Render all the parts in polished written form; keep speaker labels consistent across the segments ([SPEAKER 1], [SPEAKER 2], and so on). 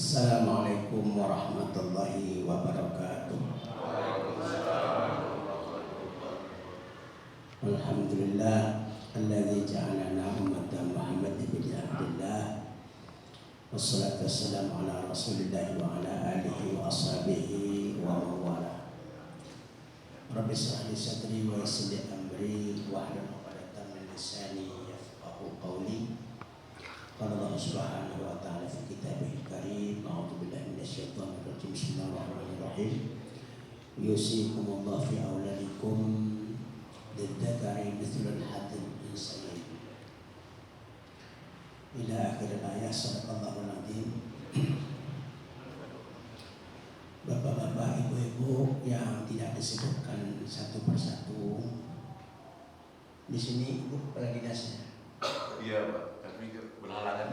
[SPEAKER 1] Assalamualaikum warahmatullahi wabarakatuh. Alhamdulillah alladzi ja'alana ummatan Muhammad bin Abdullah wassalatu wassalamu ala Rasulillah wa ala alihi wa ashabihi wa mawala. Rabbi shrah li sadri wa yassir li amri wa hlul 'uqdatam min lisani yafqahu qawli. Qala Allah subhanahu wa ta'ala fi kitabihil karim, a'udzu billahi minasyaitonir rajim. Bismillahirrahmanirrahim. Yusikumullahu fi auladikum lidzakari mithlul hadzil unsayayn. Ila akhir ayat. Sadaqallahul azim. Bapak-bapak, ibu-ibu yang tidak disebutkan satu persatu, di sini ibu kepala dinasnya.
[SPEAKER 2] Iya Pak, tapi berhalangan.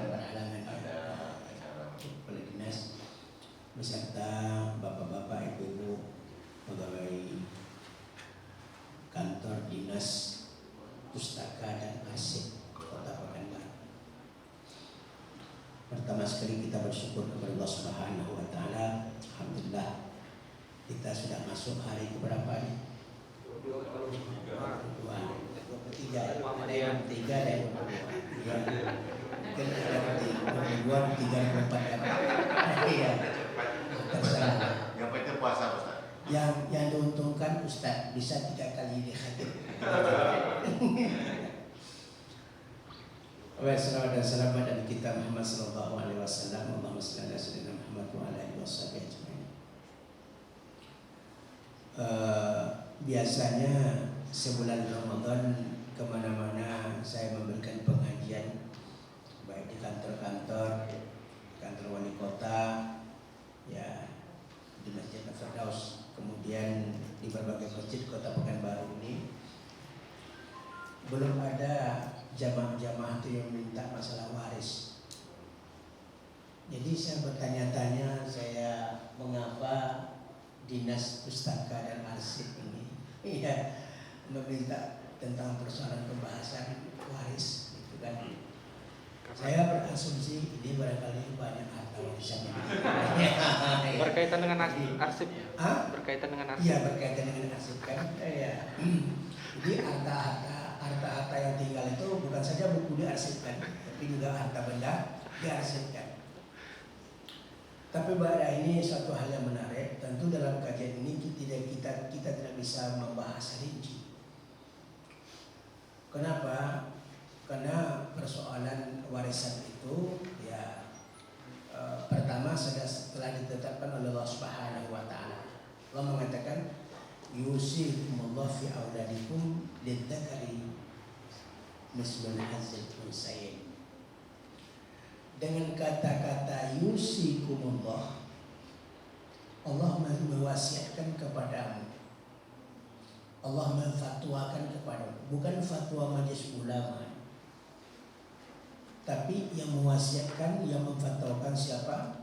[SPEAKER 1] Ada acara kepala dinas beserta bapak-bapak, ibu-ibu pegawai kantor dinas pustaka dan arsip Kota Pekanbaru. Pertama sekali kita bersyukur kepada Allah Subhanahu wa taala. Alhamdulillah kita sudah masuk hari keberapa nih? 23. Ada yang 3 ada yang 22. Mungkin ada yang 22, 3, 4. Iya. Terserah.
[SPEAKER 2] Yang penting puasa Ustaz.
[SPEAKER 1] Yang diuntungkan Ustaz bisa 3 kali dikhatim. Wassalatu dan salam pada kita Muhammad sallallahu alaihi wasallam. Allahumma shalli ala sayyidina Muhammad wa ala alihi wasallam. Biasanya sebulan Ramadan kemana-mana saya memberikan pengajian, baik di kantor-kantor, kantor wali kota, ya di Masjid Al-Firdaus, kemudian di berbagai masjid Kota Pekanbaru ini. Belum ada jamaah-jamaah itu yang minta masalah waris. Jadi saya bertanya-tanya, saya mengapa dinas pustaka dan arsip ini meminta tentang persoalan pembahasan waris, gitu kan? Saya berasumsi ini barangkali banyak harta warisan
[SPEAKER 3] berkaitan dengan arsip.
[SPEAKER 1] Berkaitan dengan arsip. Iya, berkaitan dengan arsip kan? Ya. Jadi harta yang tinggal itu bukan saja buku diarsipkan, tapi juga harta benda diarsipkan. Tapi pada ini suatu hal yang menarik. Tentu dalam kajian ini kita tidak bisa membahas rinci. Kenapa? Karena persoalan warisan itu ya pertama setelah ditetapkan oleh Allah Subhanahu wa taala. Allah mengatakan yusikumullahu fi auladikum lidzakari mithlul hadzil unsayayn. Dengan kata-kata yusikumullah, Allah mewasiatkan kepadamu, Allah memfatwakan kepadamu, bukan fatwa majelis ulama, tapi yang mewasiatkan, yang memfatwakan siapa?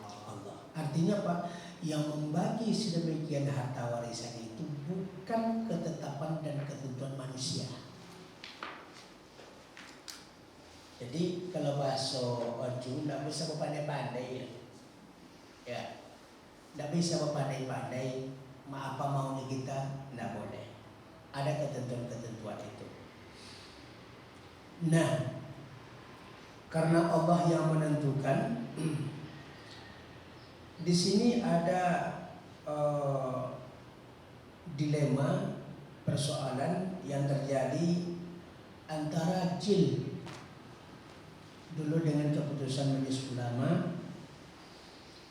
[SPEAKER 1] Allah. Artinya apa? Yang membagi sedemikian harta warisan itu bukan ketetapan dan ketentuan manusia. Jadi kalau bahasa Oju tidak bisa berpandai-pandai ya, tidak bisa berpandai-pandai. Apa maunya kita, tidak boleh. Ada ketentuan-ketentuan itu. Nah, karena Allah yang menentukan, di sini ada dilema persoalan yang terjadi antara jil dulu dengan keputusan Majelis Ulama.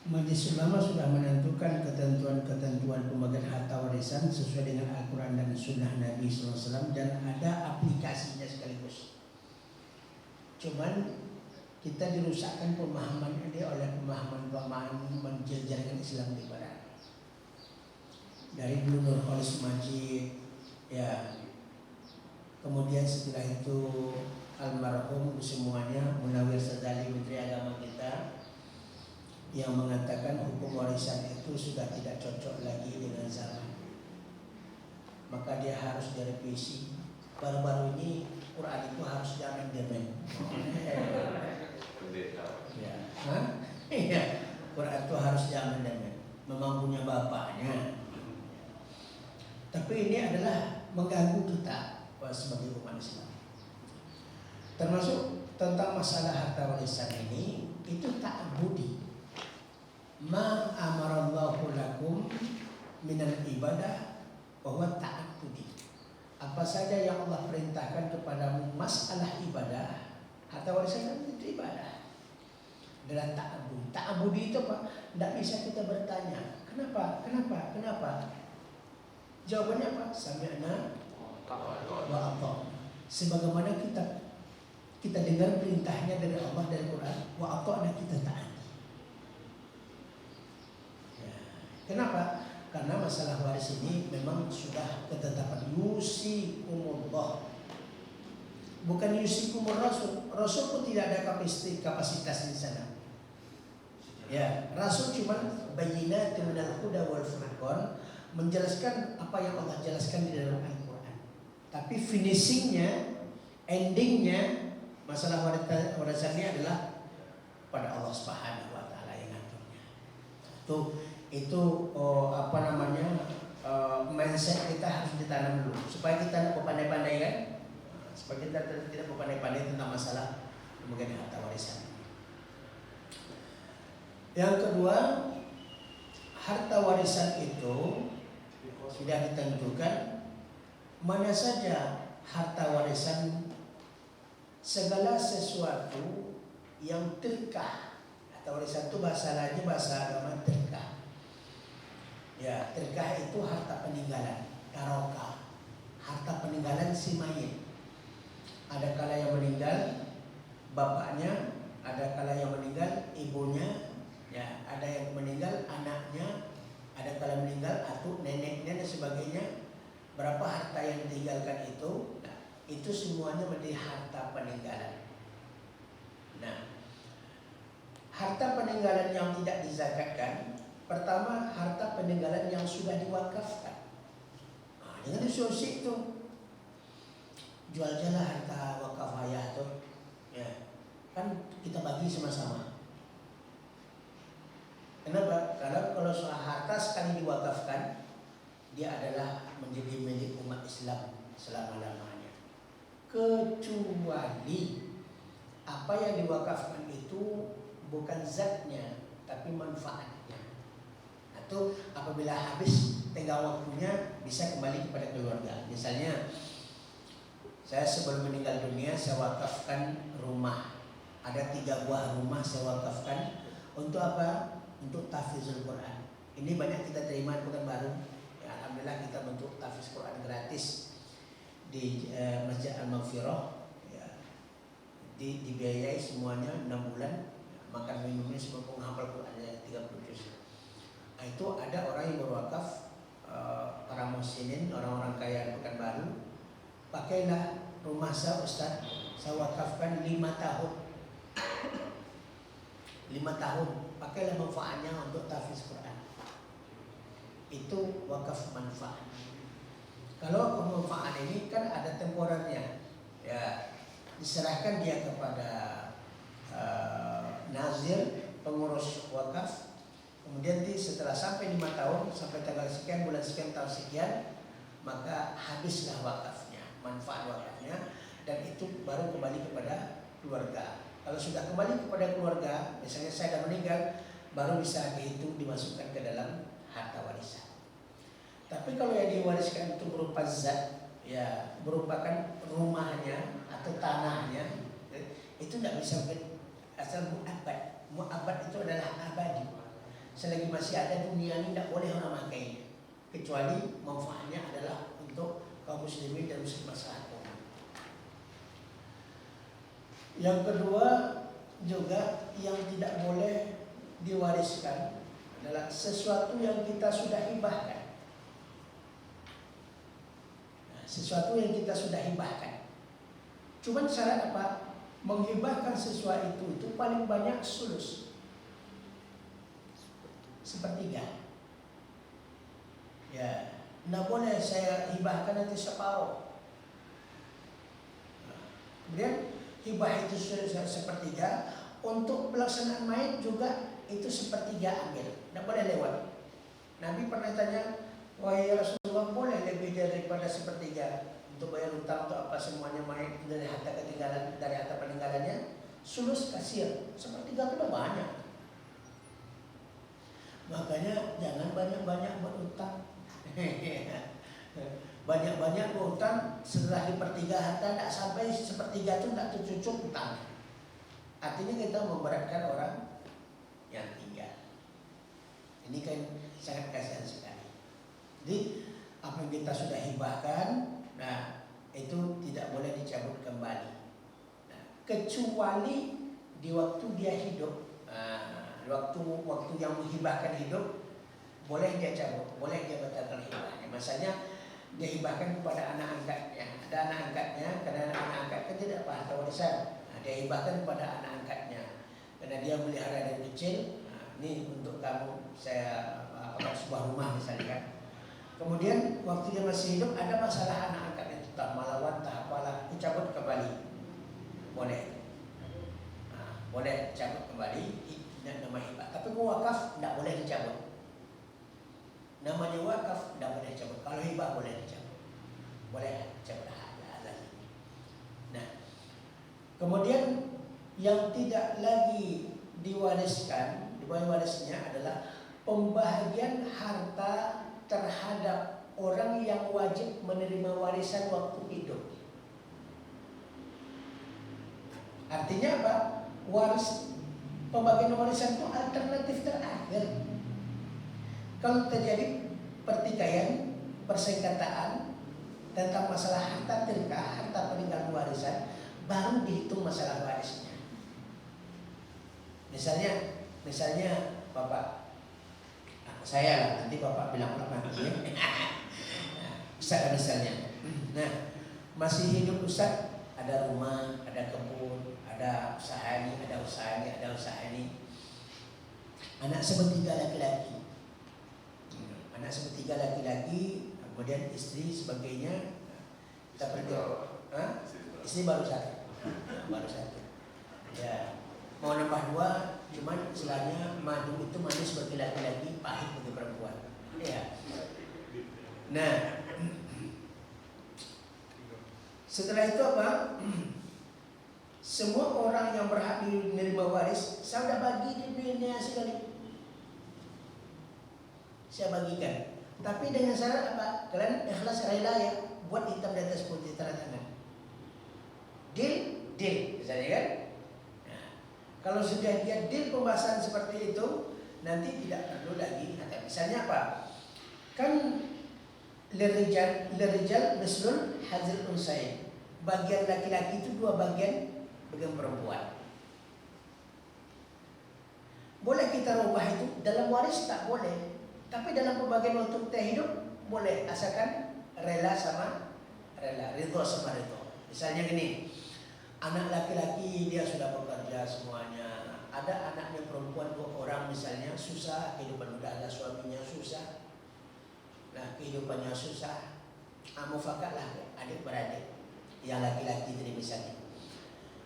[SPEAKER 1] Majelis Ulama sudah menentukan ketentuan-ketentuan pembagian harta warisan sesuai dengan Al-Quran dan Sunnah Nabi SAW, dan ada aplikasinya sekaligus. Cuman kita dirusakkan pemahaman ini oleh pemahaman menjeljalkan Islam di barat. Dari dulu Nur Khalis Majid, ya, kemudian setelah itu almarhum semuanya Munawir Sadali, Menteri Agama kita, yang mengatakan hukum warisan itu sudah tidak cocok lagi dengan zaman, maka dia harus direvisi. Baru-baru ini Quran itu harus diamandemen. Ya. Iya. Quran itu harus diamandemen, memang punya bapaknya. Tapi ini adalah mengganggu kita sebagai umat Islam. Termasuk tentang masalah harta warisan ini, itu ta'budi. Ma amarallahu lakum minal ibadah bahwa ta'budi. Apa saja yang Allah perintahkan kepadamu masalah ibadah, harta warisan itu ibadah. Adalah ta'budi. Ta'budi itu apa? Tidak bisa kita bertanya, kenapa? Jawabannya apa? Sami'na wa ata'na. Sebagaimana kita dengar perintahnya dari Allah dari Quran, wa ata'na, kita taati. Ya. Kenapa? Karena masalah waris ini memang sudah ketetapan yusikumullah, bukan yusikumur rasul. Rasul pun tidak ada kapasitas di sana. Ya, Rasul cuma bayyinatun minal huda wal furqan, menjelaskan apa yang Allah jelaskan di dalam Al-Quran. Tapi finishingnya, endingnya, masalah warisan ini adalah pada Allah Subhanahu Wa Taala yang ngaturnya. Itu mindset kita harus ditanam dulu supaya kita tidak pandai-pandai kan, supaya kita tidak pandai-pandai tentang masalah mengenai harta warisan. Yang kedua, harta warisan itu sudah ditentukan mana saja harta warisan, segala sesuatu yang terkah. Harta warisan itu bahasa agama terkah. Ya, terkah itu harta peninggalan, taroka, harta peninggalan si mayit. Ada kala yang meninggal bapaknya, ada kala yang meninggal ibunya, ya, ada yang meninggal anaknya, ada kala meninggal atuk neneknya dan sebagainya. Berapa harta yang ditinggalkan itu, nah, itu semuanya menjadi harta peninggalan. Nah, harta peninggalan yang tidak dizakatkan, pertama harta peninggalan yang sudah diwakafkan. Nah, dengan disolusi itu jual-jualan harta wakaf ayah itu, ya, kan kita bagi sama-sama. Kenapa? Karena kalau soal harta sekali diwakafkan, dia adalah menjadi milik umat Islam selama-lamanya. Kecuali apa yang diwakafkan itu bukan zatnya, tapi manfaatnya. Atau apabila habis tenggang waktunya bisa kembali kepada keluarga. Misalnya, saya sebelum meninggal dunia saya wakafkan rumah. Ada 3 buah rumah saya wakafkan untuk apa? Untuk tahfizul Quran. Ini banyak kita terima bukan baru. Ya, alhamdulillah kita bentuk tahfiz Quran gratis di Masjid Al-Maghfirah. Ya, dibiayai semuanya 6 bulan. Makan minumnya semua penghafal Quran 30 juz. Nah, itu ada orang yang berwakaf, para muslimin, orang-orang kaya Pekanbaru, pakailah rumah saya Ustaz, saya wakafkan 5 tahun. 5 tahun, pakailah manfaatnya untuk tahfiz Quran. Itu wakaf manfaat. Kalau wakaf manfaat ini kan ada temporernya, ya, diserahkan dia kepada nazir, pengurus wakaf. Kemudian setelah sampai 5 tahun, sampai tanggal sekian, bulan sekian, tahun sekian, maka habislah wakafnya, manfaat wakafnya, dan itu baru kembali kepada keluarga. Kalau sudah kembali kepada keluarga, misalnya saya sudah meninggal, baru bisa dihitung dimasukkan ke dalam harta warisan. Tapi kalau yang diwariskan itu berupa zat, ya, merupakan rumahnya atau tanahnya, itu tidak bisa asal mu'abad. Mu'abad itu adalah abadi. Selagi masih ada dunia ini tidak boleh orang pakai, kecuali manfaatnya adalah untuk kaum muslimin dan muslimat masyarakat. Yang kedua juga yang tidak boleh diwariskan adalah sesuatu yang kita sudah hibahkan. Nah, sesuatu yang kita sudah hibahkan. Cuman syarat apa? Menghibahkan sesuatu itu paling banyak sulus, 1/3. Ya, tidak boleh saya hibahkan nanti separuh. Nah, kemudian hibah itu 1/3. Untuk pelaksanaan mayit juga itu sepertiga ambil, tidak boleh lewat. Nabi pernah tanya, wahai Rasulullah, boleh lebih daripada sepertiga untuk bayar hutang untuk apa semuanya main dari harta ketinggalan, dari harta peninggalannya? Sulus kasir, sepertiga itu udah banyak. Makanya jangan banyak-banyak berutang. Banyak-banyak berutang, setelah dipertiga harta tidak sampai sepertiga itu tidak tercucuk utang. Artinya kita memberatkan orang yang tinggal. Ini kan sangat kasihan sekali. Jadi apa yang kita sudah hibahkan, nah itu tidak boleh dicabut kembali. Nah, kecuali di waktu dia hidup, waktu yang menghibahkan hidup, boleh dia cabut, boleh dia batalkan hibahnya. Misalnya dia hibahkan kepada anak angkatnya, ada anak angkatnya, karena anak angkat kan tidak apa harta warisan. Nah, dia hibahkan kepada anak angkatnya, karena dia melihara dari kecil. Ini untuk kamu, saya apakah sebuah rumah misalnya kan. Kemudian waktu dia masih hidup ada masalah anak angkatnya, tak melawan, tak apalah, dicabut kembali, boleh. Nah, boleh cabut kembali, nama hibah. Tapi wakaf tidak boleh dicabut. Namanya wakaf tidak boleh dicabut. Kalau hibah boleh dicabut, boleh cabut halal. Nah, kemudian yang tidak lagi diwariskan, warisnya adalah pembahagian harta terhadap orang yang wajib menerima warisan waktu hidup. Artinya apa? Pembagian warisan itu alternatif terakhir. Kalau terjadi pertikaian, persengketaan tentang masalah harta tirkah, harta peninggalan warisan, baru dihitung masalah warisnya. Misalnya Bapak, saya lah, nanti Bapak bilang nanti ya. Ustaz misalnya, nah masih hidup Ustaz, ada rumah, ada kebun, ada usaha ini, ada usaha ini, ada usaha ini. Anak sepertiga laki-laki, kemudian istri sebagainya. Kita pergi, istri baru satu, ya. Mau nambah 2, cuman istilahnya madu itu manis bagi laki-laki, pahit bagi perempuan. Ya. Nah, setelah itu apa? Semua orang yang berhak menerima waris, saya sudah bagi di dunia sekali. Saya bagikan. Tapi dengan syarat apa? Kalian ikhlas rela ya, buat hitam di atas putih tanda tangan. Deal, misalnya kan? Kalau sudah dia deal pembahasan seperti itu, nanti tidak perlu lagi. Misalnya apa? Kan lirijal mislul hadzil unsayin. Bagian laki-laki itu 2 bagian perempuan. Boleh kita rubah itu, dalam waris tak boleh. Tapi dalam pembagian waktu kita hidup boleh, asalkan rela sama rela, ridho sama ridho. Misalnya gini, anak laki-laki dia sudah bekerja semuanya, ada anaknya perempuan 2 orang misalnya, susah kehidupan, udah ada suaminya susah, nah kehidupannya susah, mufakat lah adik beradik yang laki-laki tadi misalnya.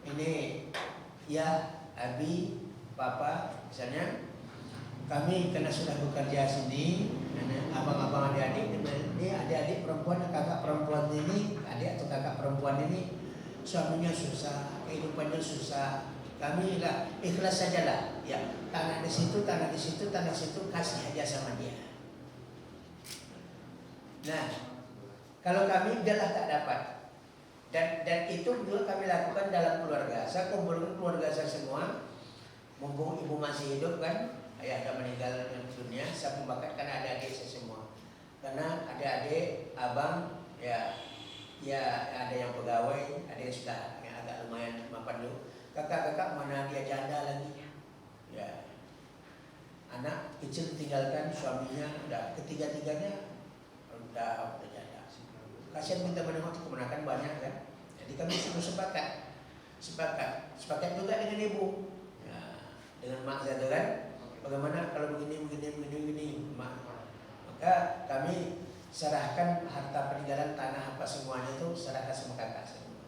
[SPEAKER 1] Ini ya abi, papa misalnya, kami karena sudah bekerja sini, abang-abang adik-adik ini, adik-adik perempuan, kakak perempuan ini, adik atau kakak perempuan ini suaminya susah, kehidupannya susah, kami lah ikhlas sajalah, ya tanah di situ, kasih aja sama dia. Nah, kalau kami udahlah tak dapat, dan itu juga kami lakukan dalam keluarga. Saya kumpulkan keluarga saya semua, mumpung ibu masih hidup kan, ayah sudah meninggal dunia, saya membakatkan adik-adik saya semua, karena adik-adik abang ya ada yang pegawai, ada yang sudah yang agak lumayan mapan dulu. Kakak-kakak mana dia janda lagi, ya anak kecil tinggalkan suaminya, udah ketiga-tiganya udah janda. Kasihan kita menengok kemenakan banyak kan. Jadi kami sudah sepakat juga dengan ibu, ya, dengan mak saya kan. Bagaimana kalau begini mak. Maka kami serahkan harta peninggalan, tanah apa semuanya itu serahkan sama kakak semua.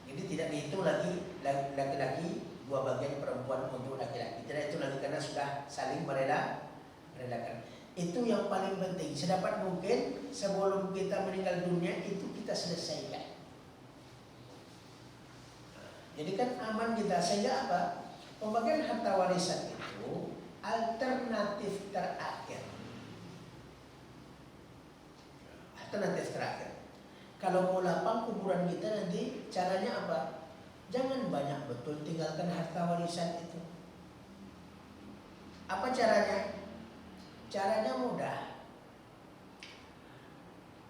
[SPEAKER 1] Jadi tidak dihitung lagi laki-laki dua bagian perempuan untuk laki-laki. Tidak itu lagi karena sudah saling merelakan. Itu yang paling penting. Sedapat mungkin sebelum kita meninggal dunia itu kita selesaikan. Jadi kan aman kita. Sehingga apa? Pembagian harta warisan itu alternatif terakhir. Alternatif terakhir. Kalau mau lapang kuburan kita nanti caranya apa? Jangan banyak betul tinggalkan harta warisan itu. Apa caranya? Caranya mudah.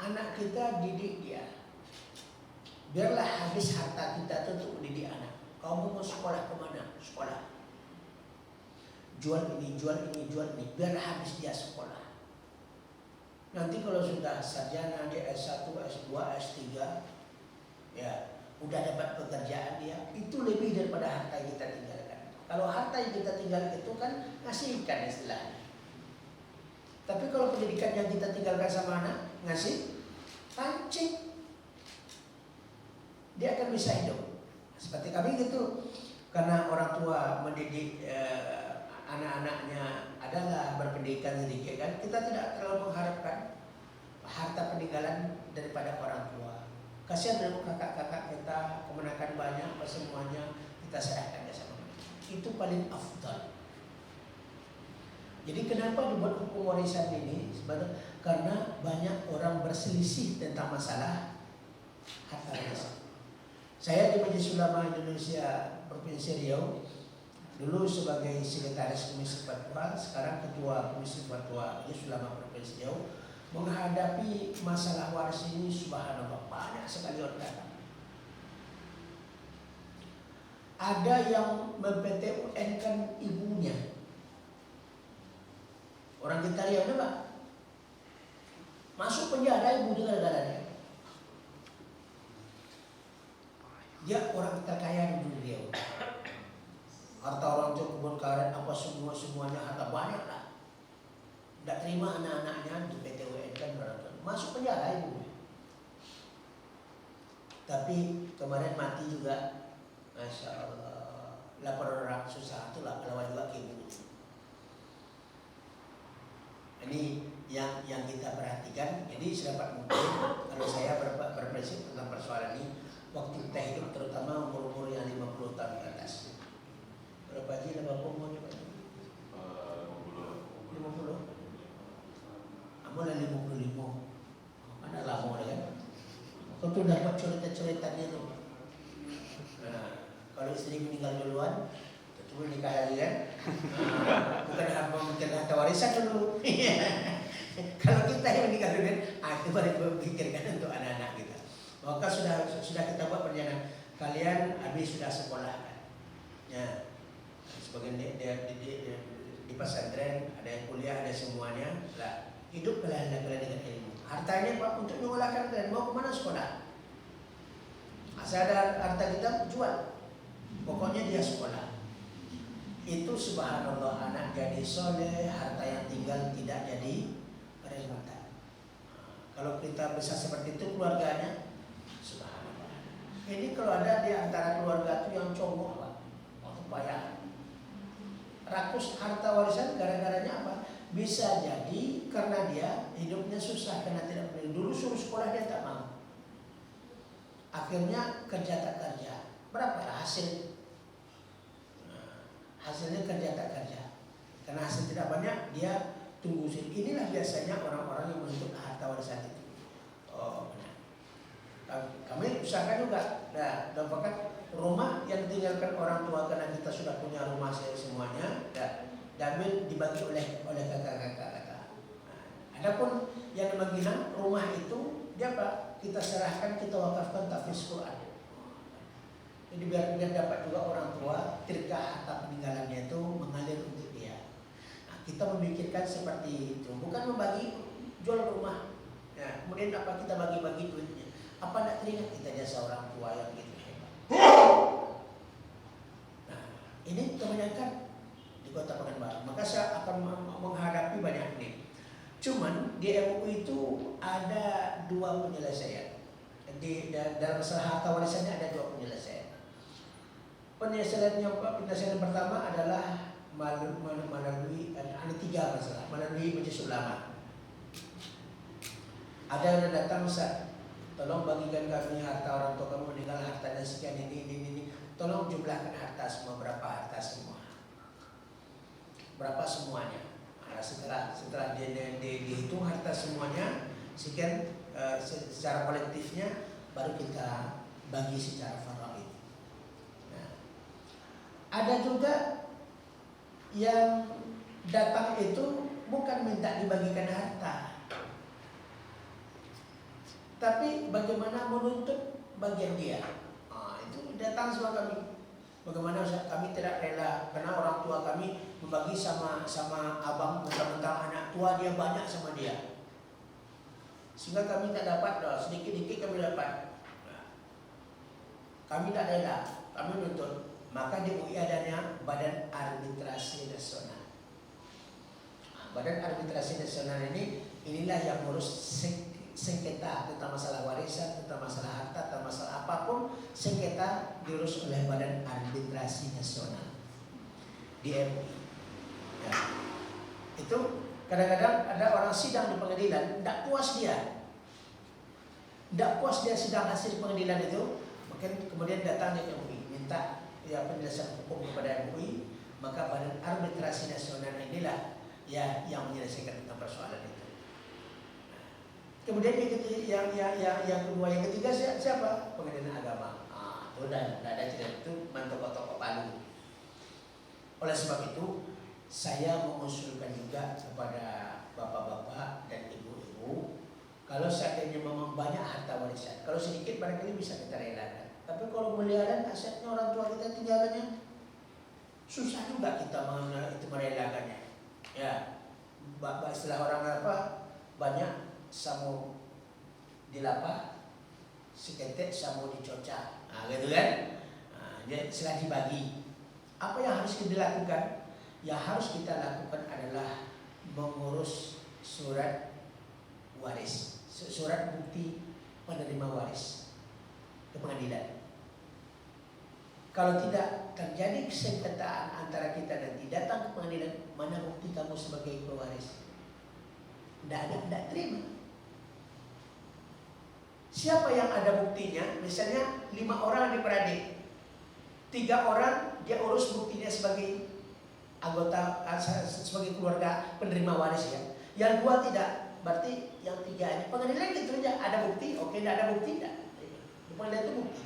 [SPEAKER 1] Anak kita didik dia. Biarlah habis harta kita itu untuk mendidik anak. Kamu mau sekolah kemana? Sekolah. Jual ini, jual ini, jual ini. Biarlah habis dia sekolah. Nanti kalau sudah sarjana, dia S1, S2, S3, ya udah dapat pekerjaan dia, itu lebih daripada harta yang kita tinggalkan. Kalau harta yang kita tinggal itu kan ngasihkan istilahnya. Tapi kalau pendidikan yang kita tinggalkan sama anak, ngasih, pancing, dia akan bisa hidup. Seperti kami gitu, karena orang tua mendidik anak-anaknya adalah berpendidikan sedikit kan, kita tidak terlalu mengharapkan harta peninggalan daripada orang tua. Kasihan dari kakak-kakak kita kemenakan banyak, semuanya kita serahkan sama mereka. Itu paling afdal. Jadi kenapa dibuat hukum warisan ini? Sebenarnya karena banyak orang berselisih tentang masalah harta warisan. Saya di Majelis Ulama Indonesia Provinsi Riau dulu sebagai sekretaris Komisi Fatwa, sekarang ketua Komisi Fatwa Majelis Ulama Provinsi Riau, menghadapi masalah waris ini subhanallah banyak sekali orang datang. Ada yang memPTUN-kan ibunya. Orang kita Riau itu Pak, masuk penjara ibunya gara-gara dia. Dia orang terkaya di Riau. Harta orang tua kebun karet apa semuanya harta banyak lah. Tidak terima anak-anaknya di PTUN kan berarti masuk penjara ibunya. Tapi kemarin mati juga, masya Allah. Lapor orang susah itu lah kalau juga ke ibunya. Ini yang kita perhatikan. Jadi sedapat mungkin kalau saya berprinsip tentang persoalan ini, waktu kita hidup terutama umur-umur yang 50 tahun ke atas. Berapa aja 50 umurnya Pak? 50. Mulai 55. Mana lama kan? Kau tuh dapat cerita-ceritanya tuh. Nah, kalau istri meninggal duluan, tentu nikah lagi kan? Bukan apa mungkin harta warisan dulu. Kalau kita yang meninggal duluan, itu baru berpikirkan untuk anak-anak kita. Maka sudah kita buat perjalanan. Kalian habis sudah sekolah kan? Ya, sebagian di pesantren ada yang kuliah, ada semuanya. Lah, hidup kalian dengan ilmu. Hartanya Pak untuk menyekolahkan kalian. Mau kemana sekolah? Asal ada harta kita jual. Pokoknya dia sekolah. Itu subhanallah anak jadi soleh, harta yang tinggal tidak jadi rebutan. Kalau kita bisa seperti itu keluarganya, subhanallah. Ini kalau ada di antara keluarga itu yang congok Pak, supaya rakus harta warisan gara-garanya apa? Bisa jadi karena dia hidupnya susah karena tidak punya. Dulu suruh sekolah dia tak mau. Akhirnya kerja tak kerja. Berapa hasil? Hasilnya kerja tak kerja. Karena hasil tidak banyak, dia tunggu. Inilah biasanya orang-orang yang menuntut harta warisan itu. Oh benar. Kami usahakan juga. Nah, dapatkan rumah yang ditinggalkan orang tua karena kita sudah punya rumah semuanya. Dan dibagi oleh kakak-kakak. Nah, adapun yang Maginang rumah itu dia Pak kita serahkan, kita wakafkan tahfiz Quran. Jadi biar dapat juga orang tua ketika harta peninggalannya itu mengalir untuk dia. Nah, kita memikirkan seperti itu, bukan membagi jual rumah. Ya, kemudian apa kita bagi-bagi duitnya? Apa tidak teringat kita jasa orang tua yang begitu hebat? Nah, ini kebanyakan Kota Pekanbaru. Maka saya akan menghadapi banyak ini. Cuman di MUI itu ada dua penyelesaian. Dalam masalah harta warisannya ada dua penyelesaian. Penyelesaian pertama adalah melalui ada 3 masalah, melalui majelis ulama. Ada yang datang, Ustaz, tolong bagikan kami harta orang tua kamu meninggal, hartanya sekian ini. Tolong jumlahkan harta semua, berapa harta semua, berapa semuanya. Nah, setelah dihitung harta semuanya sekian secara kolektifnya, baru kita bagi secara faraid. Nah, ada juga yang datang itu bukan minta dibagikan harta, tapi bagaimana menuntut bagian dia. Itu datang sama kami. Bagaimana kami tidak rela karena orang tua kami membagi sama abang, mentang-mentang anak tua dia banyak sama dia, sehingga kami tak dapat, sedikit-sedikit kami dapat. Kami tak rela, kami menuntut. Maka di UI adanya Badan Arbitrasi Nasional. Badan Arbitrasi Nasional inilah yang ngurus sengketa tentang masalah warisan, tentang masalah harta, tentang masalah apapun, sengketa diurus oleh Badan Arbitrasi Nasional di MUI. Ya. Itu kadang-kadang ada orang sidang di pengadilan, tidak puas dia sidang hasil pengadilan itu, kemudian datang di MUI minta penjelasan hukum kepada MUI, maka Badan Arbitrasi Nasional inilah yang menyelesaikan tentang persoalan itu. Kemudian yang kedua, yang ketiga siapa? Pengadilan agama. Itu tidak ada cerita, itu tokoh-tokoh Palu. Oleh sebab itu, saya mengusulkan juga kepada bapak-bapak dan ibu-ibu, kalau seandainya memang banyak harta warisan, kalau sedikit barangkali bisa kita relakan. Tapi kalau miliaran asetnya orang tua kita tinggalannya, susah juga kita merelakannya. Ya, istilah orang apa? Banyak samu dilapah, seketek samu dicocah. Gitu kan? Setelah dibagi, apa yang harus kita lakukan? Yang harus kita lakukan adalah mengurus surat waris, surat bukti penerima waris ke pengadilan. Kalau tidak terjadi kesengketaan antara kita nanti datang ke pengadilan, mana bukti kamu sebagai pewaris? Tidak terima. Siapa yang ada buktinya? Misalnya 5 orang diperadik, 3 orang dia urus buktinya sebagai anggota, sebagai keluarga penerima waris ya. Yang 2 tidak, berarti yang 3 ini pengadilan gitu aja. Ada bukti, oke, tidak ada bukti, tidak. Pengadilan itu bukti.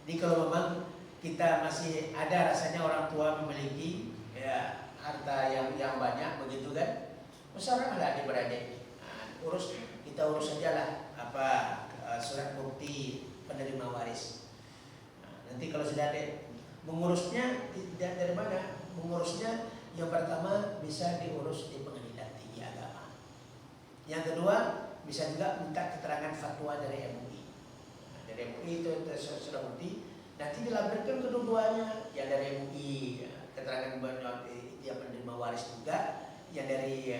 [SPEAKER 1] Jadi kalau memang kita masih ada rasanya orang tua memiliki harta yang banyak begitu kan, musyawarahlah adik-beradik. Kita urus saja lah surat bukti penerima waris. Nanti kalau sudah ada mengurusnya dari mana? Mengurusnya yang pertama bisa diurus di pengadilan tinggi agama. Yang kedua bisa juga minta keterangan fatwa dari MUI. Dari MUI itu sudah bukti. Nanti dilampirkan kedua-duanya, yang dari MUI keterangan dia penerima waris juga, yang dari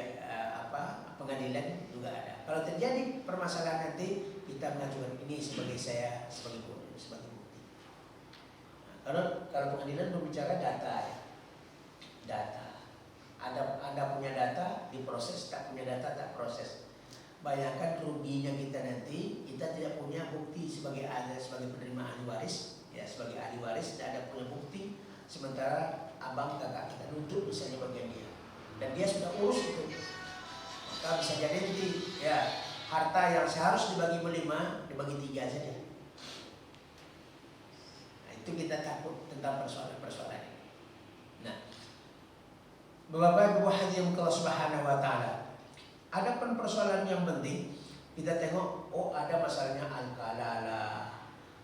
[SPEAKER 1] pengadilan juga ada. Kalau terjadi permasalahan nanti kita mengajukan ini sebagai bukti. Kalau pengadilan berbicara data, data. Anda punya data diproses, tak punya data tak proses. Bayangkan ruginya kita nanti, kita tidak punya bukti sebagai penerima ahli waris, sebagai ahli waris tidak ada punya bukti, sementara abang kakak kita nuntut misalnya bagian dia, dan dia sudah urus itu. Maka bisa jadi nanti harta yang seharusnya dibagi 5 dibagi 3 saja. Nah, itu kita takut tentang persoalan ini. Nah, Bapak Ibu hadirin Allah Subhanahu wa taala, ada persoalan yang penting kita tengok. Ada masalahnya al-kalala,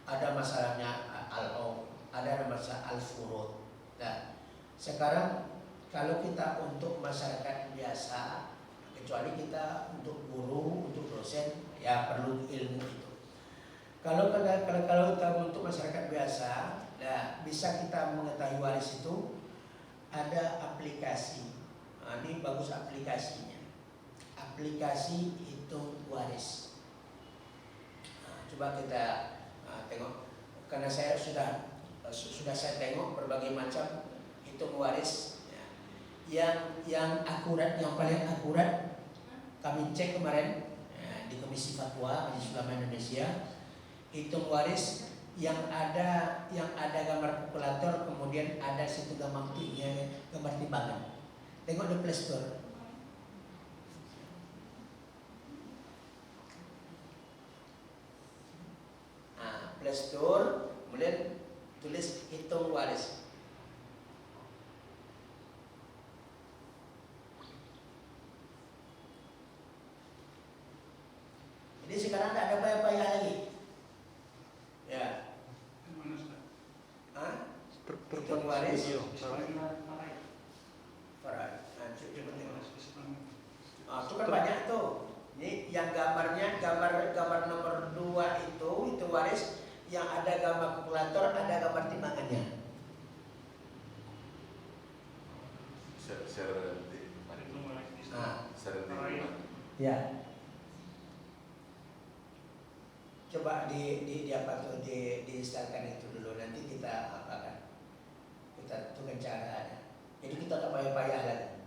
[SPEAKER 1] ada masalahnya al-om, ada masalah al-furud. Nah, sekarang kalau kita untuk masyarakat biasa, kecuali kita untuk guru, untuk dosen, perlu ilmu itu. Kalau kita untuk masyarakat biasa, bisa kita mengetahui waris itu ada aplikasi. Ini bagus aplikasinya. Aplikasi hitung waris. Coba kita tengok. karena saya sudah saya tengok berbagai macam hitung waris ya. Yang akurat, yang paling akurat kami cek kemarin di Komisi Fatwa Majelis Ulama Indonesia, hitung waris yang ada gambar kalkulator, kemudian ada situ gambar timbangan. Tengok di Play Store. Play Store, kemudian tulis hitung waris. Jadi sekarang tidak ada payah-payah lagi. Ya.
[SPEAKER 3] Struktur
[SPEAKER 1] Hitung waris. Itu kan banyak tuh. Ini yang gambarnya gambar nomor 2 itu waris yang ada gambar kalkulator, ada gambar timbangannya. Ya. Coba di apa tuh diinstalkan itu dulu, nanti kita apakan. Kita tentukan caranya. Jadi kita tak payah-payah lagi.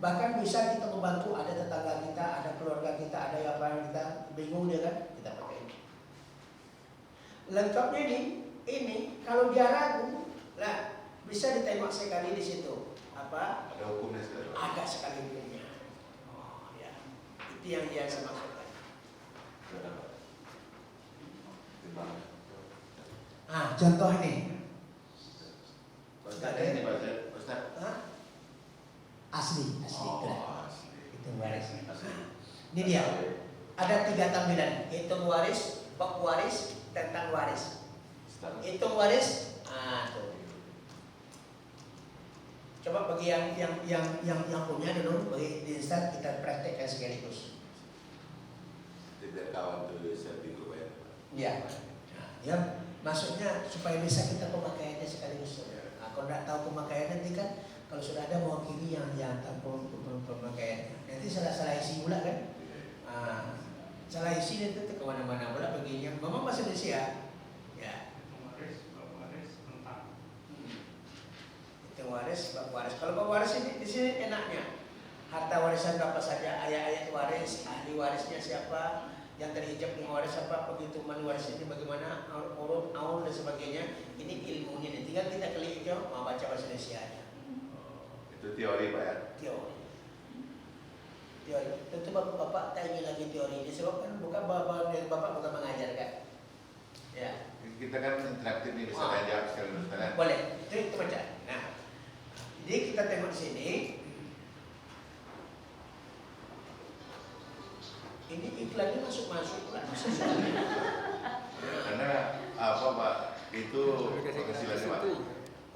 [SPEAKER 1] Bahkan bisa kita membantu, ada tetangga kita, ada keluarga kita, ada yang kita bingung dia kan, kita pakai ini. Lengkapnya ini kalau dia ragu, lah bisa ditengok sekali di situ. Apa?
[SPEAKER 2] Ada hukumnya sekali.
[SPEAKER 1] Ada sekali hukumnya. Oh ya, itu yang saya maksudkan. Contoh ini.
[SPEAKER 2] Ustaz ini baca, Ustaz.
[SPEAKER 1] Asli.
[SPEAKER 2] Asli.
[SPEAKER 1] Hitung waris. Ini dia. Ada 3 tampilan: hitung waris, bab waris, tentang waris. Hitung waris. Tuh. Coba bagi yang punya dulu, bagi di instan kita praktekkan sekaligus.
[SPEAKER 2] Tidak kawan tuh sertifikat bayar.
[SPEAKER 1] Ya. Ya, maksudnya supaya bisa kita pemakaiannya sekaligus. Kalau tidak tahu pemakaian nanti kan, kalau sudah ada mewakili yang tahu pemakaian, nanti salah isi pula kan. Salah isi nanti kemana-mana pula baginya. Memang bahasa Indonesia. Ya. Hitung waris, bab waris. Kalau bab waris ini di sini enaknya. Harta warisan apa saja, ayat-ayat waris, ahli warisnya siapa, yang terhijab dengan waris apa, penghitungan waris ini bagaimana, urut, aun dan sebagainya. Ini ilmunya nih. Tinggal kita klik aja, mau baca bahasa Indonesia-nya.
[SPEAKER 2] Itu teori Pak ya?
[SPEAKER 1] Teori. Tentu bapak tak ingin lagi teori ini, sebab kan bapak bukan mengajar kan. Ya.
[SPEAKER 2] Kita kan interaktif nih, bisa jawab sekali Ustaz.
[SPEAKER 1] Boleh. Itu baca. Nah, jadi kita tengok di sini. Ini iklannya masuk pula.
[SPEAKER 2] Karena apa Pak? Itu penghasilannya Pak.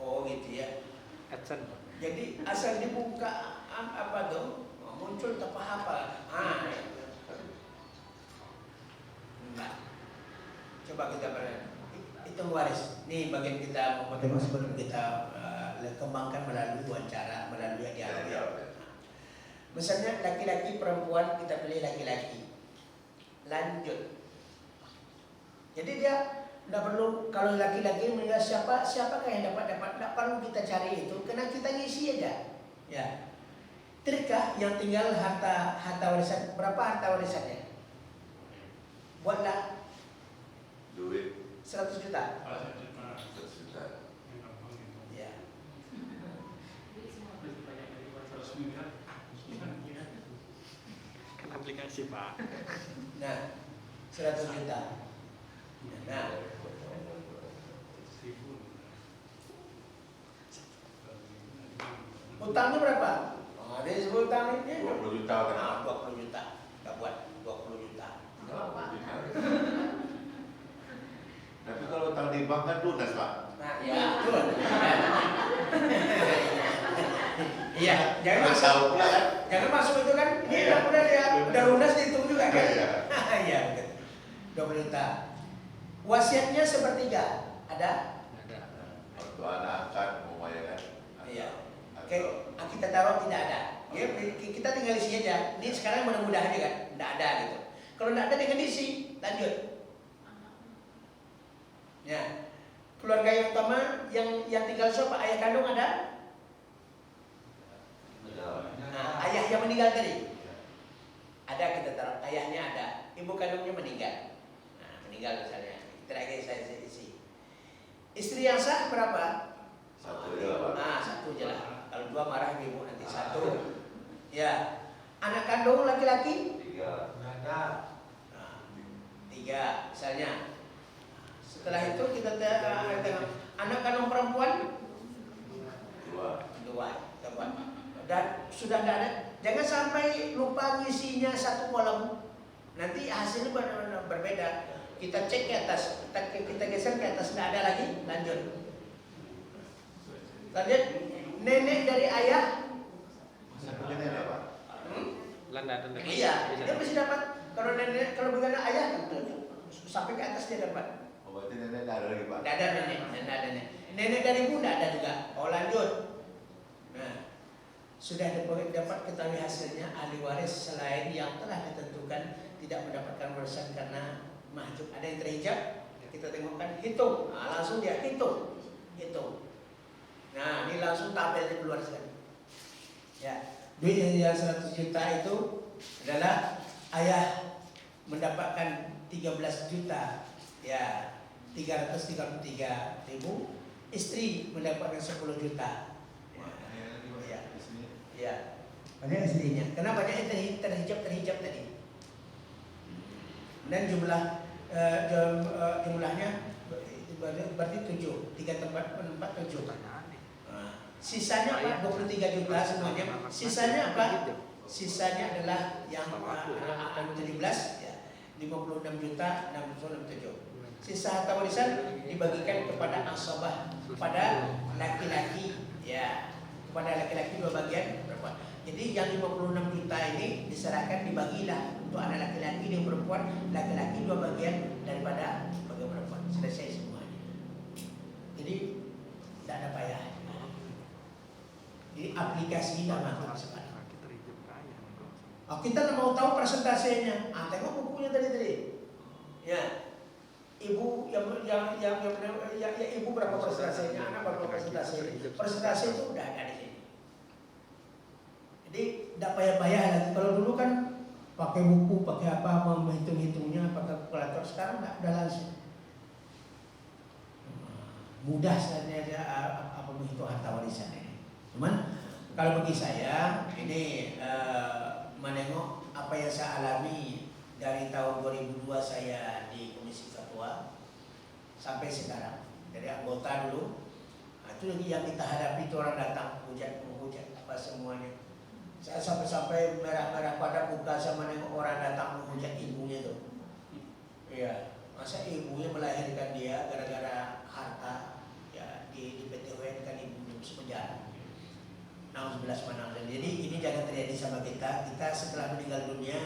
[SPEAKER 1] Oh gitu ya.
[SPEAKER 3] AdSense.
[SPEAKER 1] Jadi asal dibuka apa tuh muncul tak apa. Enggak. Coba kita hitung waris. Nih bagian kita sebelum kita kembangkan melalui wawancara, melalui dialog. Misalnya laki-laki perempuan kita pilih laki-laki. Lanjut. Jadi dia tidak perlu, kalau laki-laki menilai siapakah yang dapat, tidak perlu kita cari itu, karena kita ngisi aja. Ya. Trikkah yang tinggal harta warisan, berapa harta warisannya? Buatlah
[SPEAKER 2] Duit
[SPEAKER 1] 100 juta.
[SPEAKER 2] 100 juta.
[SPEAKER 1] Ya.
[SPEAKER 3] Kan aplikasi Pak.
[SPEAKER 1] Nah, 100 juta. Nah, utangnya berapa? Dia sebut utang ini
[SPEAKER 2] 20 juta kan?
[SPEAKER 1] 20 juta. Kita buat 20 juta.
[SPEAKER 2] Tapi kalau utang di bank kan lunas Pak.
[SPEAKER 1] Nah, ya, betul. Iya, jangan
[SPEAKER 2] Nggak
[SPEAKER 1] masuk.
[SPEAKER 2] tahu pula kan?
[SPEAKER 1] Jangan masuk itu kan. Ini udah lunas dihitung juga kan? Iya, betul. 20 juta. Wasiatnya sepertiga. Ada?
[SPEAKER 3] Ada.
[SPEAKER 2] Waktu anak angkat mau ya kan?
[SPEAKER 1] Iya. Oke, kita taruh tidak ada. Ya, kita tinggal isi aja. Ini sekarang mudah-mudahan aja kan, tidak ada gitu. Kalau tidak ada dengan isi, lanjut. Ya, keluarga yang utama yang tinggal siapa? Ayah kandung ada? Nah, ayah yang meninggal tadi ada, kita taruh ayahnya ada, ibu kandungnya meninggal. Nah, meninggal misalnya, terakhir saya isi. Istri yang sah berapa?
[SPEAKER 2] Satu aja lah, Pak.
[SPEAKER 1] Nah, satu aja lah. Kalau dua marah ibu nanti satu. Ya, anak kandung laki-laki?
[SPEAKER 2] 3.
[SPEAKER 1] Nah, 3 misalnya. Setelah itu kita tengok anak kandung perempuan 2. Dan sudah tidak ada. Jangan sampai lupa ngisinya satu kolom. Nanti hasilnya berbeda. Kita cek ke atas, kita geser ke atas, tidak ada lagi. Lanjut. Lanjut. Nenek dari ayah.
[SPEAKER 2] Nenek apa?
[SPEAKER 1] Iya, dia mesti dapat. Kalau nenek, kalau bukan ayah, sampai ke atas dia dapat.
[SPEAKER 2] Oh, berarti nenek tidak ada lagi, Pak?
[SPEAKER 1] Tidak ada nenek. Nenek dari ibu tidak ada juga. Oh, lanjut. Nah, sudah dapat ketahui hasilnya, ahli waris selain yang telah ditentukan tidak mendapatkan warisan karena mahjub. Ada yang terhijab, kita tengokkan, hitung. Nah, langsung dia hitung. Nah, ini langsung tabelnya keluar sekali. Ya, duit yang 100 juta itu adalah ayah mendapatkan 13 juta, ya 333.000, istri mendapatkan 10 juta. Ya, banyak istrinya. Kenapa banyak terhijab tadi? Dan jumlahnya berarti 7, 3 tempat 7. Sisanya apa? 23 juta semuanya. Sisanya apa? Sisanya adalah yang 17 ya, 56 juta 667. Sisa harta warisan dibagikan kepada asabah, pada laki-laki ya. Kepada laki-laki 2 bagian perempuan. Jadi yang 56 juta ini diserahkan, dibagilah untuk anak laki-laki dan perempuan, laki-laki 2 bagian daripada bagian perempuan. Selesai semuanya. Jadi tidak ada payah. Jadi aplikasi nama sekarang. Oh, kita mau tahu persentasenya. Tengok bukunya tadi. Ya. Ibu yang ibu berapa persentasenya, anak berapa persentase. Persentase itu udah ada di sini. Jadi tidak payah-payah lagi. Kalau dulu kan pakai buku, pakai apa, menghitung-hitungnya, pakai kalkulator. Sekarang udah langsung. Mudah saja apa menghitung harta warisan ini. Cuman kalau bagi saya ini menengok apa yang saya alami dari tahun 2002 saya di Komisi Fatwa sampai sekarang, dari anggota dulu. Nah, itu lagi yang kita hadapi itu orang datang menghujat apa semuanya. Saya sampai merah-merah pada muka sama nengok orang datang menghujat ibunya tuh. Iya, masa ibunya melahirkan dia gara-gara harta ya di PT UN kan ibu sepenjara. Nah, 11 mana. Jadi ini jangan terjadi sama kita. Kita setelah meninggal dunia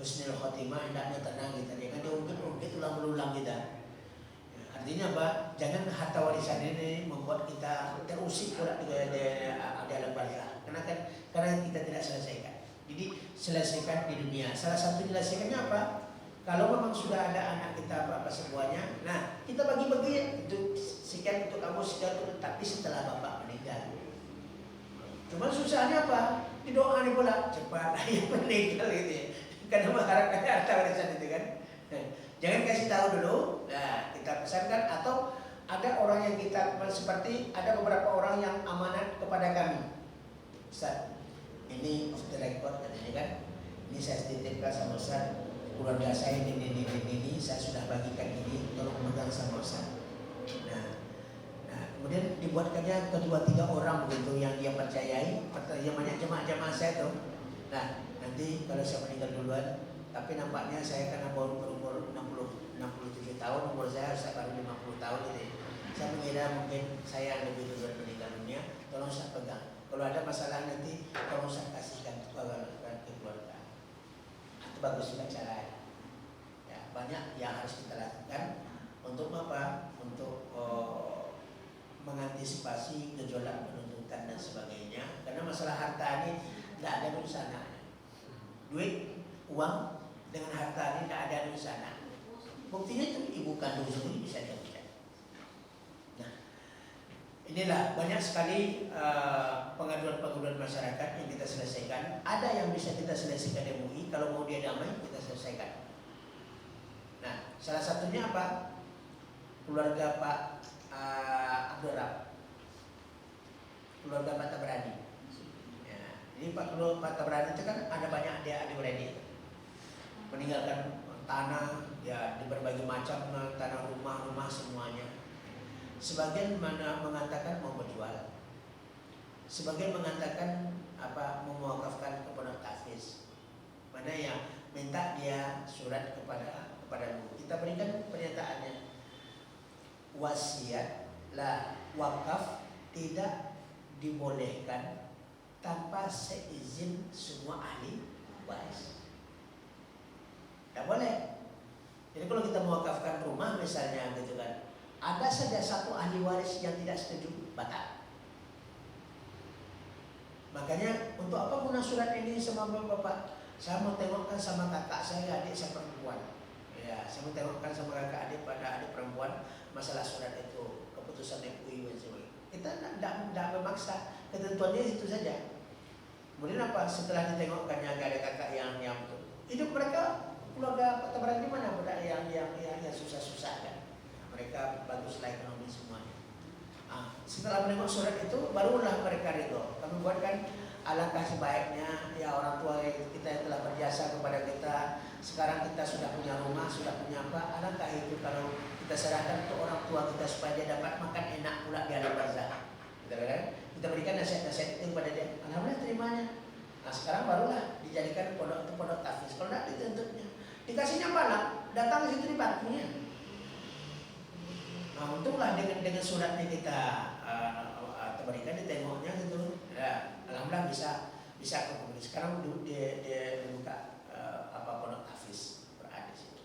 [SPEAKER 1] husnul khotimah, hendaknya tenang kita. Jangan diungkit-ungkit ulang-ulang kita. Ya, artinya apa? Jangan harta warisan ini membuat kita terusik pula di dalam barzah. Karena kita tidak selesaikan. Jadi selesaikan di dunia. Salah satu menyelesaikannya apa? Kalau memang sudah ada anak kita apa semuanya, nah kita bagi-bagi itu sekian untuk kamu, sekian untuk, tapi setelah bapak meninggal. Cuma susahnya apa? Didoakan pula cepat ayah meninggal gitu ya. Karena mengharapkan harta warisan itu kan. Nah, jangan kasih tahu dulu. Nah, kita pesankan, atau ada orang yang kita seperti ada beberapa orang yang amanat kepada kami. Ustaz, ini off the record katanya kan. Ini saya dititipkan sama Ustaz. Keluarga saya ini, saya sudah bagikan ini, tolong pegang sama Ustaz. Nah, kemudian dibuatkannya kedua 3 orang begitu yang dia percayai, yang banyak jemaah-jemaah saya tuh. Nah, nanti kalau saya meninggal duluan, tapi nampaknya saya karena baru berumur 67 tahun, umur saya baru 50 tahun gitu. Saya mengira mungkin saya lebih duluan meninggal dunia, tolong saya pegang. Kalau ada masalah nanti tolong saya kasihkan ke keluarga. Itu bagus juga caranya. Ya, banyak yang harus kita lakukan untuk apa? Untuk mengantisipasi gejolak penuntutan dan sebagainya. Karena masalah harta ini tidak ada di sana. Duit, uang dengan harta ini tidak ada di sana. Buktinya itu ibu kandung sendiri bisa dipecat. Nah, inilah banyak sekali pengaduan-pengaduan masyarakat yang kita selesaikan. Ada yang bisa kita selesaikan di MUI, kalau mau dia damai kita selesaikan. Nah, salah satunya apa? Keluarga Pak Abdul Rab, keluarga Pak Tabrani. Ya, jadi Pak Tabrani itu kan ada banyak adik-beradik, meninggalkan tanah ya di berbagai macam tanah rumah semuanya. Sebagian mana mengatakan mau menjual, sebagian mengatakan mau mewakafkan kepada tahfiz. Mana yang minta dia surat kepada kita berikan pernyataannya. Wasiat lah wakaf tidak dibolehkan tanpa seizin semua ahli waris. Tidak boleh. Jadi kalau kita mewakafkan rumah misalnya gitu kan, ada saja satu ahli waris yang tidak setuju, batal. Makanya untuk apa guna surat ini sama bapak? Saya mau tengokkan sama kakak saya, adik saya perempuan. Ya, saya mau tengokkan sama kakak adik pada adik perempuan masalah surat itu, keputusan MUI dan sebagainya. Kita tidak memaksa, ketentuannya itu saja. Kemudian apa? Setelah ditengokkannya ada kakak yang betul. Hidup mereka keluarga Pak Tabrani di mana? Budak yang susah-susah kan. Mereka baguslah ekonomi semuanya. Setelah menengok surat itu barulah mereka ridho. Kami buatkan alangkah sebaiknya ya orang tua kita yang telah berjasa kepada kita. Sekarang kita sudah punya rumah, sudah punya apa? Alangkah itu kalau kita serahkan untuk orang tua kita supaya dia dapat makan enak pula di alam barzah. Kita berikan nasihat-nasihat itu kepada dia. Alhamdulillah terimanya. Nah sekarang barulah dijadikan pondok tahfiz. Kalau tidak dituntutnya, dikasihnya malam, datang ke situ dibantunya. Nah untunglah dengan suratnya kita berikan, ditengoknya gitu. Ya, alhamdulillah bisa kemudian sekarang dia buka pondok tahfiz berada di situ.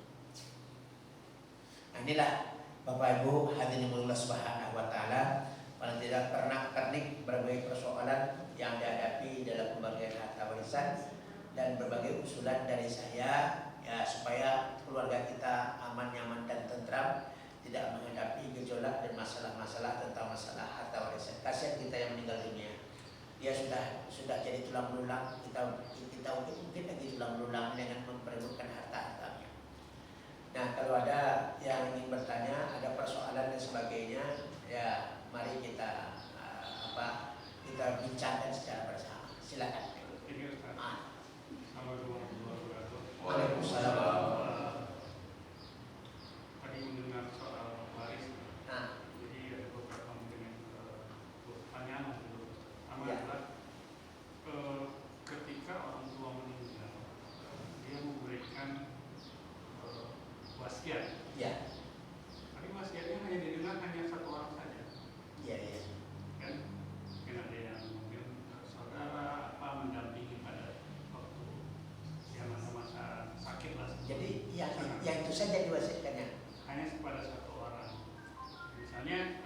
[SPEAKER 1] Nah, inilah Bapak Ibu hadirin Allah Subhanahu wa taala, paling tidak pernah pernik berbagai persoalan yang dihadapi dalam pembagian harta warisan dan berbagai usulan dari saya ya supaya keluarga kita aman, nyaman dan tentram, tidak menghadapi gejolak dan masalah-masalah tentang masalah harta warisan. Kasihan kita yang meninggal dunia. Dia sudah jadi tulang belulang, kita mungkin lagi tulang belulang dengan memperebutkan harta-hartanya. Nah, kalau ada yang ingin bertanya, ada persoalan dan sebagainya, ya mari kita kita bincangkan secara bersama. Silakan. Waalaikumsalam.
[SPEAKER 3] Tadi mendengar soal waris. Jadi ada beberapa mungkin pertanyaan dulu. Pertama adalah ketika orang tua meninggal, dia memberikan wasiat.
[SPEAKER 1] Ya.
[SPEAKER 3] Tapi wasiatnya hanya didengar hanya satu orang saja.
[SPEAKER 1] Iya.
[SPEAKER 3] Kan? Mungkin ada yang mungkin saudara mendampingi pada waktu yang masa sakit lah.
[SPEAKER 1] Jadi yang itu saja diwasiatkannya.
[SPEAKER 3] Hanya kepada satu orang. Misalnya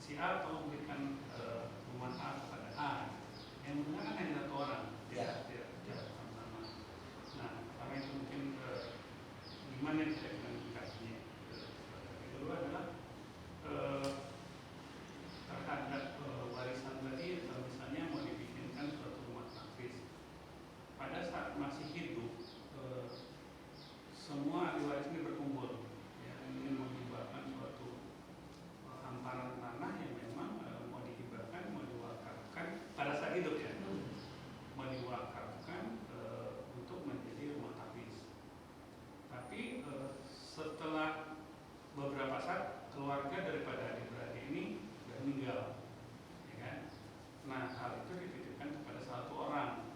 [SPEAKER 3] si A atau memberikan rumah A kepada A, yang menggunakan hanya satu orang, tidak sama-sama. Nah, karena itu mungkin gimana kita komunikasinya. Kedua adalah terhadap warisan tadi, misalnya mau dibikinkan suatu rumah tahfiz. Pada saat masih hidup, semua ahli waris ini berkumpul yang ingin menghibahkan suatu hamparan tanah yang memang mau dihibahkan, mau diwakafkan pada saat hidup ya, mau diwakafkan untuk menjadi rumah tahfiz. Tapi setelah beberapa saat keluarga daripada adik-beradik ini sudah meninggal, ya kan? Nah hal itu dititipkan kepada satu orang.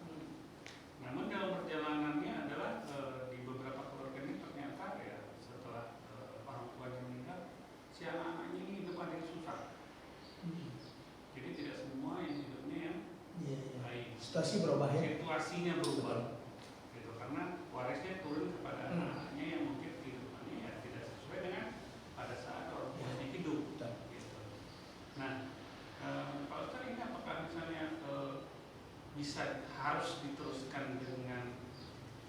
[SPEAKER 3] Namun dalam perjalanannya adalah di beberapa keluarga ini ternyata ya setelah orang tuanya meninggal, si anak-anaknya ini hidup ada yang susah. Jadi tidak semua yang hidupnya yang baik.
[SPEAKER 1] Situasi berubah ya.
[SPEAKER 3] Situasinya berubah. Gitu, karena warisnya turun kepada anak-anaknya yang mungkin kehidupannya ya tidak sesuai dengan pada saat orang tuanya hidup. Gitu. Nah, Pak Ustaz ini apakah misalnya bisa harus diteruskan dengan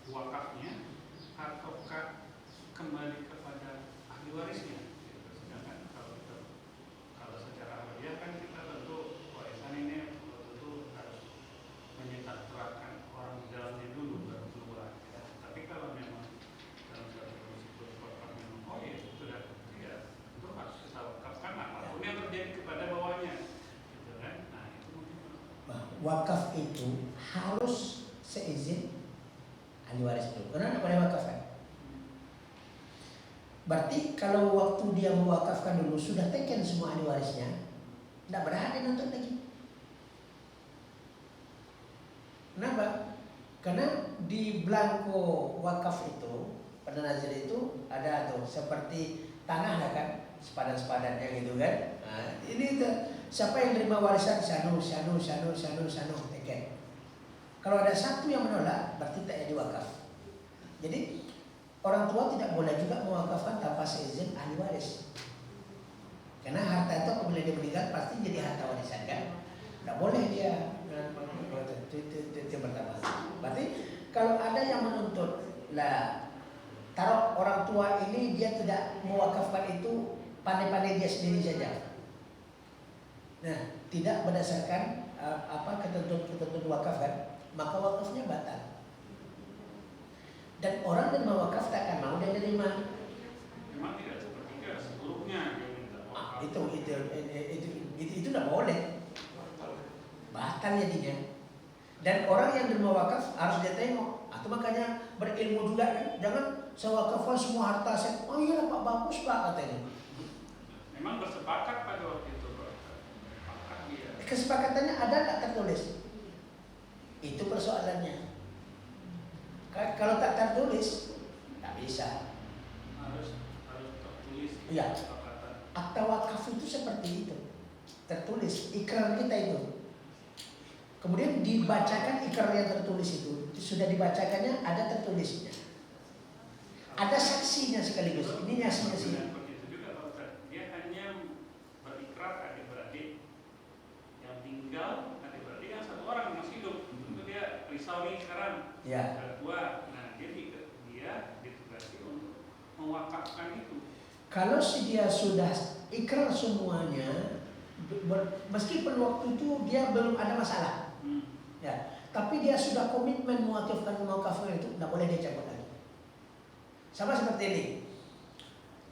[SPEAKER 3] wakafnya ataukah kembali kepada ahli warisnya? Sedangkan kalau
[SPEAKER 1] wakaf itu harus seizin ahli waris dulu. Karena tidak boleh wakafkan. Berarti kalau waktu dia mewakafkan dulu sudah taken semua ahli warisnya, tidak berhak dia nuntut lagi. Kenapa? Karena di belangko wakaf itu pada nazir itu ada tuh seperti tanah lah kan, sepadan-sepadannya gitu kan. Nah, ini tuh, siapa yang terima warisan syanu taken. Kalau ada satu yang menolak, berarti tak jadi wakaf. Jadi orang tua tidak boleh juga mewakafkan tanpa seizin ahli waris. Karena harta itu apabila dia meninggal pasti jadi harta warisan kan. Tidak boleh dia itu pertama. Berarti kalau ada yang menuntut lah, taruh orang tua ini dia tidak mewakafkan itu pandai-pandai dia sendiri saja. Nah, tidak berdasarkan ketentuan wakaf kan, maka wakafnya batal. Dan orang yang mewakaf tak akan mau dan menerima.
[SPEAKER 3] Memang tidak sepertiga, seluruhnya dia minta wakaf.
[SPEAKER 1] Itu tidak boleh. Batal jadinya. Dan orang yang menerima wakaf harus dia tengok. Atau makanya berilmu juga kan. Jangan saya wakafkan semua harta saya. Oh iya Pak, bagus Pak katanya.
[SPEAKER 3] Memang bersepakat pada waktu itu Pak. Sepakat dia.
[SPEAKER 1] Kesepakatannya ada tak tertulis? Itu persoalannya. Kalau tak tertulis, tak bisa.
[SPEAKER 3] Harus tertulis.
[SPEAKER 1] Iya.
[SPEAKER 3] Kesepakatan.
[SPEAKER 1] Akta wakaf itu seperti itu. Tertulis, ikrar kita itu. Kemudian dibacakan ikrar yang tertulis itu. Sudah dibacakannya, ada tertulisnya. Ada saksinya sekaligus. Ini saksinya sih.
[SPEAKER 3] Begitu juga Pak Ustaz. Dia hanya berikrar adik-beradik yang tinggal, adik-beradik yang satu orang yang masih hidup. Itu dia risau nih sekarang.
[SPEAKER 1] Ya.
[SPEAKER 3] Sudah tua. Nah, dia ditugasi untuk mewakafkan itu.
[SPEAKER 1] Kalau dia sudah ikrar semuanya, meskipun waktu itu dia belum ada masalah. Ya, tapi dia sudah komitmen mewakafkan itu, tidak boleh dia cabut lagi. Sama seperti ini.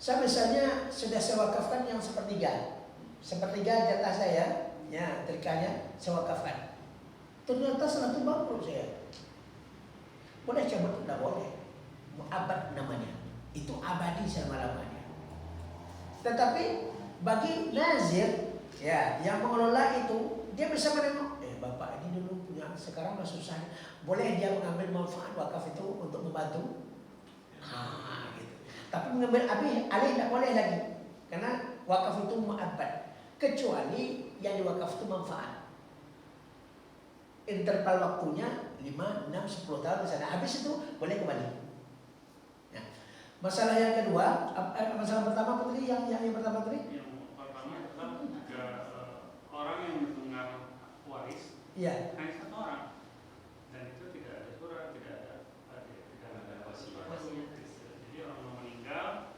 [SPEAKER 1] Saya misalnya sudah saya wakafkan yang sepertiga jatah saya, ya terikanya saya wakafkan. Ternyata setelah itu bangkrut saya. Boleh cabut? Tidak boleh. Mu'abad namanya. Itu abadi selama-lamanya. Tetapi bagi nazir, ya, yang mengelola itu, dia bisa menengok. Bapak ini dulu punya, sekarang masih susah. Boleh dia mengambil manfaat wakaf itu untuk membantu? Gitu. Tapi mengambil alih tidak boleh lagi. Karena wakaf itu mu'abad. Kecuali yang diwakaf itu manfaat. Interval waktunya 5, 6, 10 tahun misalnya. Habis itu boleh kembali. Ya. Masalah yang kedua, masalah pertama Putri, yang pertama Putri?
[SPEAKER 3] Yang pertama adalah jika orang yang mendengar waris
[SPEAKER 1] Iya.
[SPEAKER 3] hanya satu orang dan itu tidak ada surat, tidak ada wasiat. Jadi orang mau meninggal,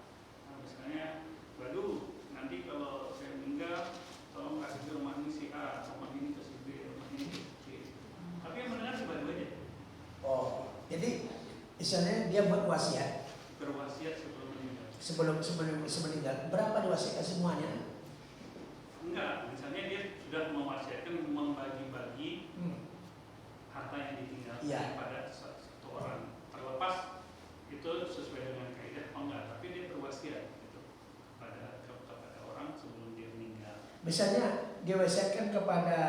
[SPEAKER 3] misalnya, waduh nanti kalau saya meninggal tolong kasih ke rumah ini si A, rumah ini ke si B, rumah ini ke si C. Tapi yang mendengar dua-duanya.
[SPEAKER 1] Oh, jadi misalnya dia buat wasiat.
[SPEAKER 3] Berwasiat sebelum meninggal.
[SPEAKER 1] Sebelum meninggal. Berapa diwasiatkan semuanya?
[SPEAKER 3] Enggak, misalnya dia sudah mewasiatkan membagi-bagi harta yang ditinggalkan pada satu orang. Terlepas itu sesuai dengan kaidah apa enggak, tapi dia berwasiat gitu, kepada orang sebelum dia meninggal.
[SPEAKER 1] Misalnya dia wasiatkan kepada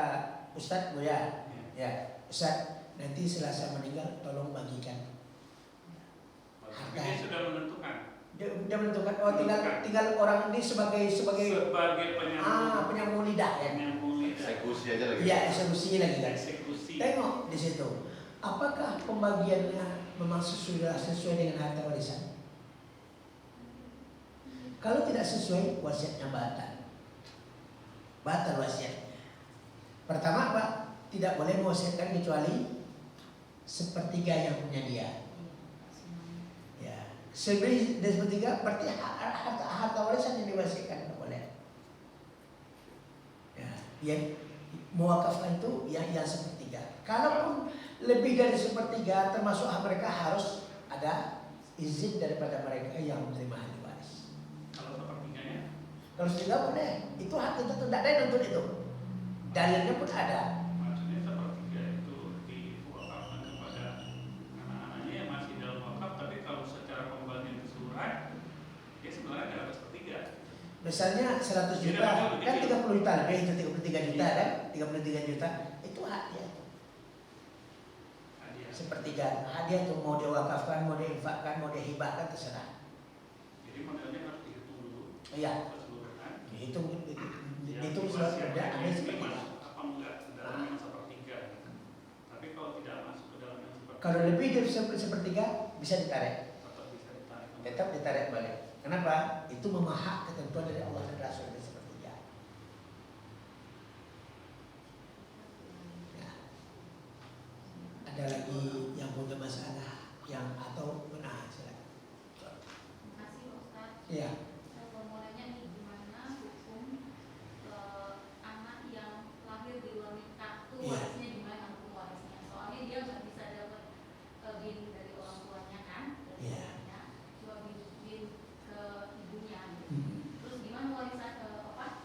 [SPEAKER 1] Ustadz Buya, ya Ustadz, nanti setelah saya meninggal tolong bagikan harta.
[SPEAKER 3] Dia sudah menentukan.
[SPEAKER 1] Dia menentukan. Oh, tinggal orang ini sebagai penyambung lidah ya.
[SPEAKER 2] Eksekusi aja lagi.
[SPEAKER 1] Iya, eksekusi lagi kan.
[SPEAKER 3] Eksekusi.
[SPEAKER 1] Tengok di situ. Apakah pembagiannya memang sesuai dengan harta warisan? Kalau tidak sesuai, wasiatnya batal. Batal wasiatnya. Pertama apa? Tidak boleh mewasiatkan kecuali sepertiga yang punya dia. Ya, sepertiga berarti harta warisan yang diwasiatkan tidak boleh. Ya, yang mewakafkan itu yang sepertiga. Kalaupun lebih dari sepertiga, termasuk mereka harus ada izin daripada mereka yang menerima ahli waris.
[SPEAKER 3] Kalau sepertiganya?
[SPEAKER 1] Kalau sepertiga boleh. Itu hak itu tidak ada yang nuntut itu. Dalilnya pun ada.
[SPEAKER 3] Maksudnya sepertiga
[SPEAKER 1] Misalnya 100 juta, kan 30 juta lebih, itu 33 juta kan? 33 juta, itu hak dia. Sepertiga hadiah tuh mau diwakafkan, mau diinfakkan, mau dihibahkan, terserah.
[SPEAKER 3] Jadi modelnya harus dihitung dulu.
[SPEAKER 1] Iya.
[SPEAKER 3] Keseluruhan.
[SPEAKER 1] Dihitung selalu ada sepertiga.
[SPEAKER 3] Apa enggak ke dalam yang sepertiga? Tapi kalau tidak masuk ke dalam yang sepertiga.
[SPEAKER 1] Kalau lebih dari sepertiga bisa ditarik.
[SPEAKER 3] Tetap bisa ditarik.
[SPEAKER 1] Tetap ditarik balik. Kenapa? Itu memahak ketentuan dari Allah dan Rasul dari sepertiga. Ya. Ada lagi yang punya masalah yang atau benar silakan.
[SPEAKER 4] Terima kasih Ustaz.
[SPEAKER 1] Iya.
[SPEAKER 4] Mulainya nih gimana hukum anak yang lahir di luar nikah tuh
[SPEAKER 1] Iya.
[SPEAKER 4] warisnya gimana hukum warisnya? Soalnya dia nggak bisa dapat bin dari orang tuanya kan, dari
[SPEAKER 1] Iya.
[SPEAKER 4] ayahnya, cuma bin ke ibunya. Gitu.
[SPEAKER 1] Hmm.
[SPEAKER 4] Terus gimana warisan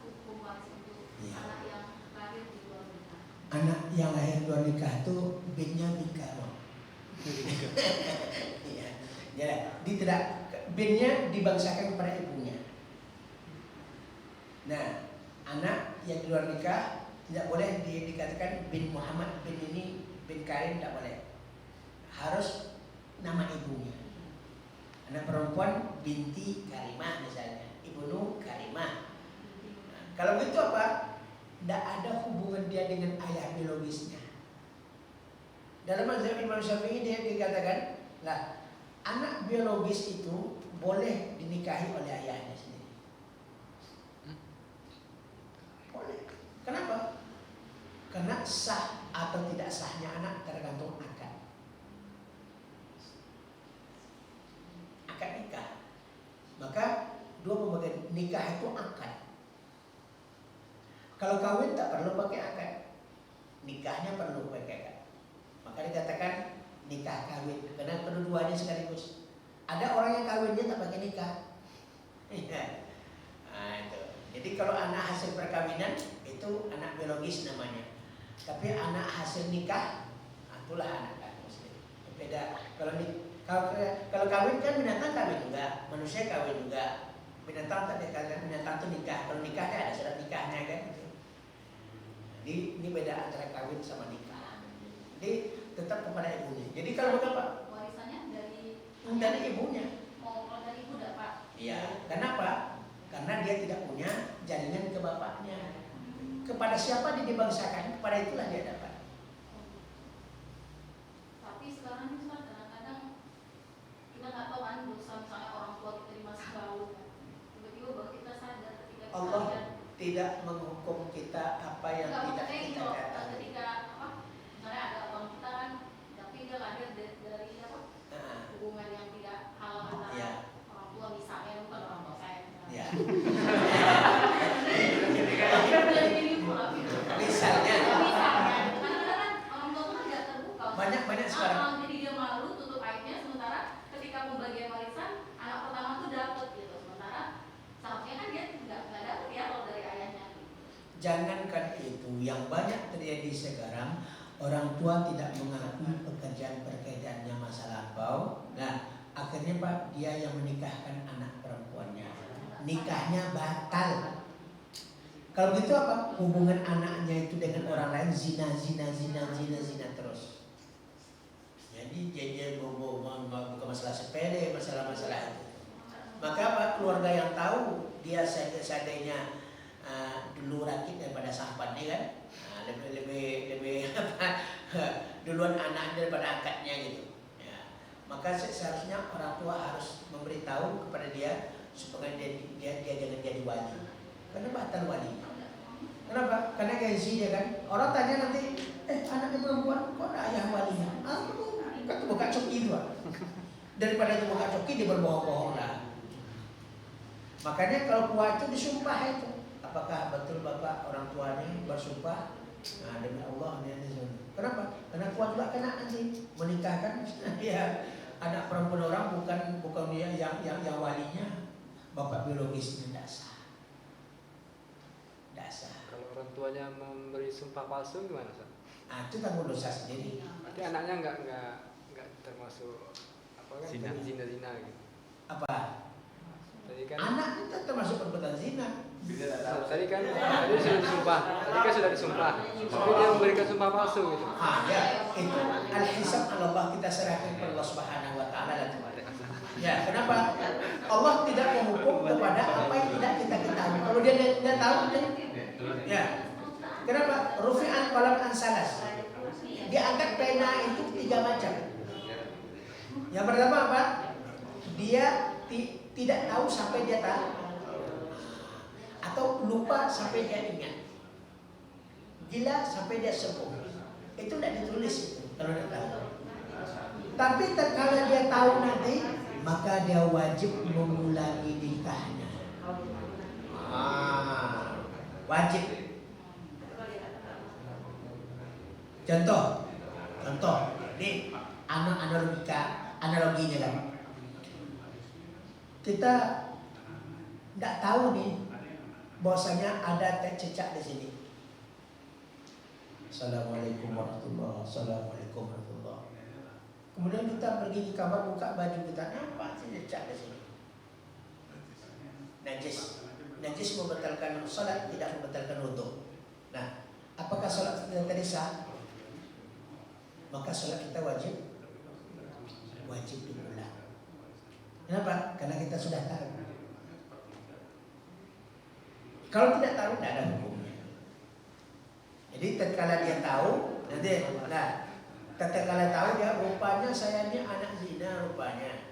[SPEAKER 4] hukum waris untuk
[SPEAKER 1] Iya.
[SPEAKER 4] anak yang lahir di luar nikah?
[SPEAKER 1] Anak yang lahir luar nikah itu binnya nikah loh. Iya. Jadi dia tidak binnya dibangsakan kepada ibunya. Nah, anak yang di luar nikah tidak boleh dikatakan bin Muhammad, bin ini, bin Karim, tidak boleh. Harus nama ibunya. Anak perempuan binti Karimah misalnya, Ibnu Karimah. Nah, kalau gitu apa? Tidak ada hubungan dia dengan ayah biologisnya. Dalam mazhab Imam Syafi'i dia dikatakan, lah anak biologis itu boleh dinikahi oleh ayahnya sendiri. Boleh. Kenapa? Karena sah atau tidak sahnya anak tergantung akad. Akad nikah. Maka dua pembagian nikah itu akad. Kalau kawin tak perlu pakai akad. Nikahnya perlu pakai akad. Maka dikatakan nikah kawin karena kedua-duanya sekaligus. Ada orang yang kawinnya tak pakai nikah. Nah, itu. Jadi kalau anak hasil perkawinan itu anak biologis namanya. Tapi anak hasil nikah, itulah anak muslim. Beda. Kalau kawin kan binatang kawin juga, manusia kawin juga. Binatang tak dikatakan binatang itu nikah. Kalau nikahnya ada surat nikahnya kan. Jadi ini beda antara kawin sama nikah. Jadi tetap kepada ibunya. Jadi kalau bapak
[SPEAKER 4] Warisannya
[SPEAKER 1] dari ibunya.
[SPEAKER 4] mau kalau dari ibu dapat.
[SPEAKER 1] Iya. Kenapa? Karena dia tidak punya jaringan ke bapaknya. Kepada siapa dia dibangsakan, kepada itulah dia dapat.
[SPEAKER 4] Tapi sekarang ini Ustaz, kadang-kadang kita nggak tahu kan dosa misalnya orang tua kita di masa lalu kan. Tiba-tiba baru kita sadar ketika kita
[SPEAKER 1] Allah
[SPEAKER 4] lihat
[SPEAKER 1] tidak menghukum kita apa yang
[SPEAKER 4] nggak
[SPEAKER 1] tidak
[SPEAKER 4] maksudnya
[SPEAKER 1] kita
[SPEAKER 4] gitu loh,
[SPEAKER 1] ketahui.
[SPEAKER 4] ketika misalnya ada abang kita kan tapi dia lahir dari
[SPEAKER 1] Nah,
[SPEAKER 4] hubungan yang tidak halal antara
[SPEAKER 1] Iya.
[SPEAKER 4] orang tua misalnya, bukan orang tua saya misalnya.
[SPEAKER 1] ya.
[SPEAKER 4] Dari ini pula gitu.
[SPEAKER 1] Misalnya
[SPEAKER 4] Misalnya, kadang-kadang kan orang tua tuh kan nggak terbuka.
[SPEAKER 1] banyak sekarang.
[SPEAKER 4] Jadi dia malu tutup aibnya, sementara ketika pembagian warisan anak pertama tuh dapet gitu, sementara seharusnya kan dia nggak dapet ya kalau dari ayahnya.
[SPEAKER 1] Jangankan itu, yang banyak terjadi sekarang orang tua tidak mengakui pekerjaan-pekerjaannya masa lampau. Nah, akhirnya Pak dia yang menikahkan anak perempuannya. Nikahnya batal. Kalau gitu apa? Hubungan anaknya itu dengan orang lain zina terus. Jadi dia bukan masalah sepele, masalah-masalah itu. Maka apa? Keluarga yang tahu dia seandainya dulu rakit daripada sahabatnya kan, lebih duluan anak daripada akadnya gitu. Ya. Maka seharusnya orang tua harus memberitahu kepada dia supaya dia jangan jadi wali. Karena batal wali. Kenapa? Karena gengsi dia kan. Orang tanya nanti, anaknya perempuan kok ada ayah walinya? Kan itu buka coki itu. Daripada itu buka coki dia berbohong-bohong lah. Makanya kalau tua itu disumpah itu. Apakah betul bapak orang tuanya bersumpah? Nah, demi Allah ini. Kenapa? Karena tua juga kena nanti menikahkan dia anak perempuan orang bukan dia yang walinya, bapak biologisnya dasar.
[SPEAKER 5] Kalau orang tuanya memberi sumpah palsu gimana, Ustaz?
[SPEAKER 1] Itu tanggung dosa sendiri.
[SPEAKER 5] Berarti anaknya nggak termasuk apa kan? Zina gitu.
[SPEAKER 1] Apa?
[SPEAKER 5] Tapi Tadi kan
[SPEAKER 1] Anak itu termasuk perbuatan zina.
[SPEAKER 2] Bila tak tahu.
[SPEAKER 5] tadi sudah disumpah. Tadi kan sudah disumpah. Tapi dia memberikan sumpah palsu gitu.
[SPEAKER 1] Ya, itu al-hisab ala Allah, kita serahkan kepada Allah Subhanahu wa taala dan ya, kenapa? Allah tidak menghukum kepada apa yang tidak kita ketahui. Kalau dia tidak tahu, ya. Kenapa? Rufi'an qalam an salas. Dia angkat pena itu 3 macam. Yang pertama apa? Dia tidak tahu sampai dia tahu, atau lupa sampai dia ingat, gila sampai dia sembuh. Itu tidak ditulis itu kalau dia tahu. Tapi kalau dia tahu nanti, maka dia wajib mengulangi nikahnya. Wajib. Contoh, ini analoginya kan. Kita tidak tahu nih bahwasanya ada cecak di sini. Assalamualaikum warahmatullahi wabarakatuh. Kemudian kita pergi ke kamar, buka baju kita, apa sih cecak di sini? Najis membatalkan salat, tidak membatalkan wudu. Nah, apakah salat kita tadi sah? Maka salat kita wajib diulang. Kenapa? Karena kita sudah tahu. Kalau tidak tahu, tidak ada hukumnya. Jadi tatkala dia tahu, tatkala tahu dia rupanya saya ini anak zina rupanya.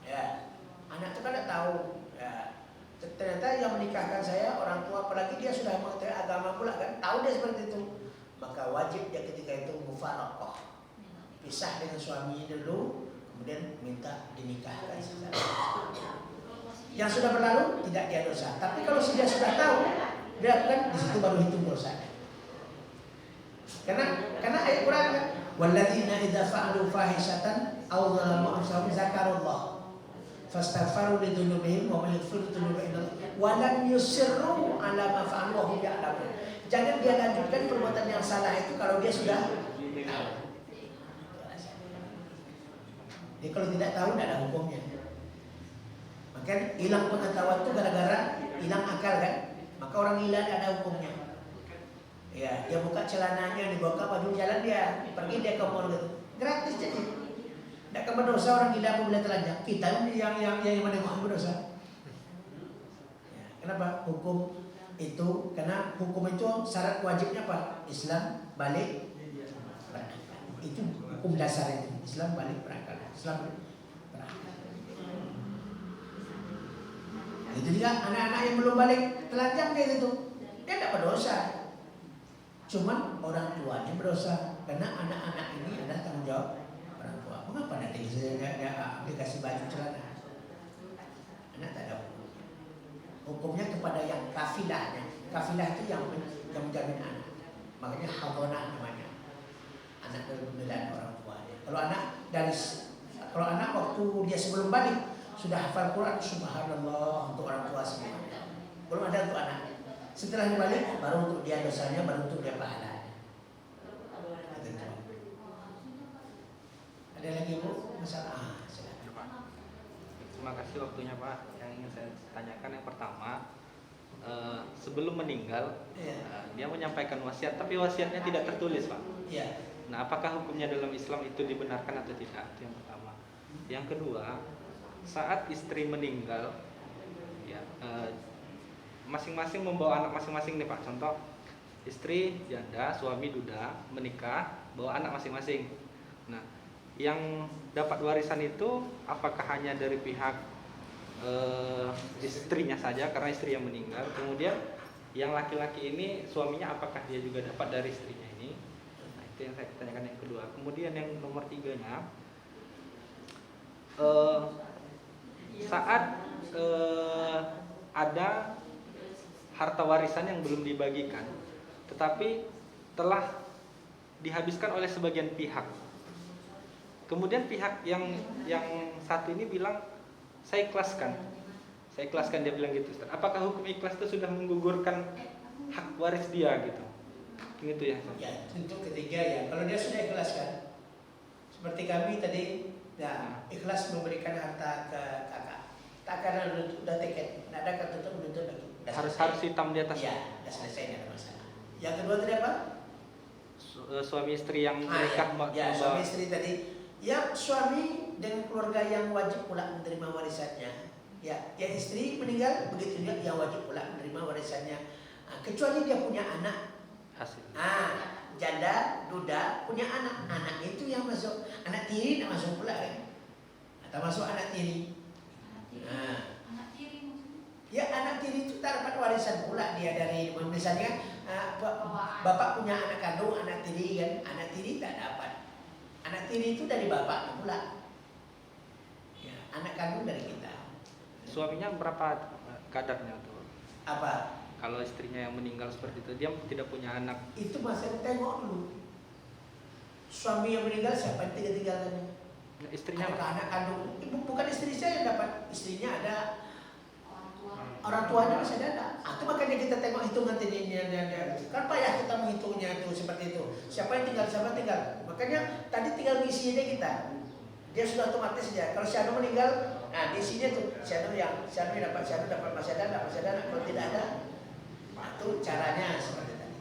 [SPEAKER 1] Ya, anak itu kan tidak tahu. Ya, ternyata yang menikahkan saya orang tua, apalagi dia sudah mengetahui agama pula kan, tahu dia seperti itu. Maka wajib dia ketika itu mufaraqah, pisah dengan suami dulu, kemudian minta dinikahkan. Yang sudah berlalu tidak dia dosa. Tapi kalau dia sudah tahu, dia akan di situ baru hitung dosanya. Karena ayat Quran kan, walladzina idza fa'alu fahishatan aw dzalamu anfusahum zakarullah fastaghfaru lidzunubihim wa man yaghfiru dzunuba illa Allah wa lam yusirru ala ma fa'alu wa hum ya'lamun. Jangan dia lanjutkan perbuatan yang salah itu kalau dia sudah tahu. Dia kalau tidak tahu tidak ada hukumnya. Maka hilang pengetahuan itu gara-gara hilang akal kan. Maka orang gila tidak ada hukumnya. Ya, dia buka celananya, dibuka baju jalan dia, pergi dia ke mall gitu. Gratis jadi. Tidak akan berdosa orang gila apabila telanjang. Kita yang menengok berdosa. Ya, kenapa? Hukum itu, karena hukum itu syarat wajibnya apa? Islam balik berakal. Itu hukum dasar itu. Islam balik berakal. Islam berakal. Itu juga anak-anak yang belum balik telanjang kayak gitu, dia tidak berdosa. Cuman orang tuanya berdosa karena anak-anak ini adalah tanggung jawab orang tua. Mengapa nanti saya nggak aplikasi baju celana? Anak tak ada hukumnya. Hukumnya kepada yang kafilahnya. Kafilah itu yang menjamin anak. Makanya hadonah namanya. Anak dari pembelian orang tuanya. Kalau anak waktu dia sebelum balik sudah hafal Quran, subhanallah, untuk orang tua semua. Belum ada untuk anak. Setelah dibalik, baru untuk dia dosanya, baru untuk dia pahalanya. Ada lagi Bu? Masalah? Silakan.
[SPEAKER 6] Terima kasih waktunya Pak. Yang ingin saya tanyakan yang pertama, sebelum meninggal, dia menyampaikan wasiat, tapi wasiatnya tidak tertulis Pak.
[SPEAKER 1] Iya.
[SPEAKER 6] Nah, apakah hukumnya dalam Islam itu dibenarkan atau tidak? Itu yang pertama. Yang kedua, saat istri meninggal, ya, masing-masing membawa anak masing-masing nih Pak. Contoh, istri janda, suami duda, menikah, bawa anak masing-masing. Nah, yang dapat warisan itu apakah hanya dari pihak istrinya saja karena istri yang meninggal? Kemudian yang laki-laki ini suaminya apakah dia juga dapat dari istrinya ini? Nah, itu yang saya tanyakan yang kedua. Kemudian yang nomor tiganya, saat ada harta warisan yang belum dibagikan, tetapi telah dihabiskan oleh sebagian pihak. Kemudian pihak yang satu ini bilang, saya ikhlaskan, dia bilang gitu. Ustaz. Apakah hukum ikhlas itu sudah menggugurkan hak waris dia gitu? Gitu ya.
[SPEAKER 1] Ya, untuk ketiga ya. Kalau dia sudah ikhlaskan, seperti kami tadi, ya, ikhlas memberikan harta ke kakak. tak karena udah tiket, nggak ada kartu menuntut lagi. Udah
[SPEAKER 6] Harus
[SPEAKER 1] selesai.
[SPEAKER 6] hitam di atas.
[SPEAKER 1] Iya, udah selesai, nggak ada masalah. Yang kedua tadi apa?
[SPEAKER 6] Suami istri yang menikah
[SPEAKER 1] ya, suami istri tadi. Ya, suami dengan keluarga yang wajib pula menerima warisannya. Ya, yang istri meninggal begitu juga yang wajib pula menerima warisannya. Kecuali dia punya anak.
[SPEAKER 6] hasil.
[SPEAKER 1] Janda, duda punya anak. Anak itu yang masuk. Anak tiri tidak masuk pula kan? Atau masuk anak tiri.
[SPEAKER 4] Anak tiri maksudnya?
[SPEAKER 1] Ya, anak tiri itu tak dapat warisan pula dia dari misalnya bapak punya anak kandung, anak tiri kan, anak tiri tak dapat. Anak tiri itu dari bapak pula. Ya, anak kandung dari kita.
[SPEAKER 6] Suaminya berapa kadarnya tuh?
[SPEAKER 1] Apa?
[SPEAKER 6] Kalau istrinya yang meninggal seperti itu, dia tidak punya anak.
[SPEAKER 1] Itu masih tengok dulu. Suami yang meninggal siapa yang tinggal-tinggalannya?
[SPEAKER 6] Istrinya
[SPEAKER 1] Ada anak kandung. Bukan istri saya yang dapat, istrinya ada.
[SPEAKER 4] Orang tua.
[SPEAKER 1] Orang tuanya masih ada. Itu makanya kita tengok hitungan ini. Kan payah kita menghitungnya itu seperti itu. Siapa yang tinggal, siapa tinggal. Makanya tadi tinggal ngisi aja kita. Dia sudah otomatis aja. Kalau si Anu meninggal, nah di sini tuh si Anu dapat, masih ada, kalau tidak ada. Nah, itu caranya seperti tadi.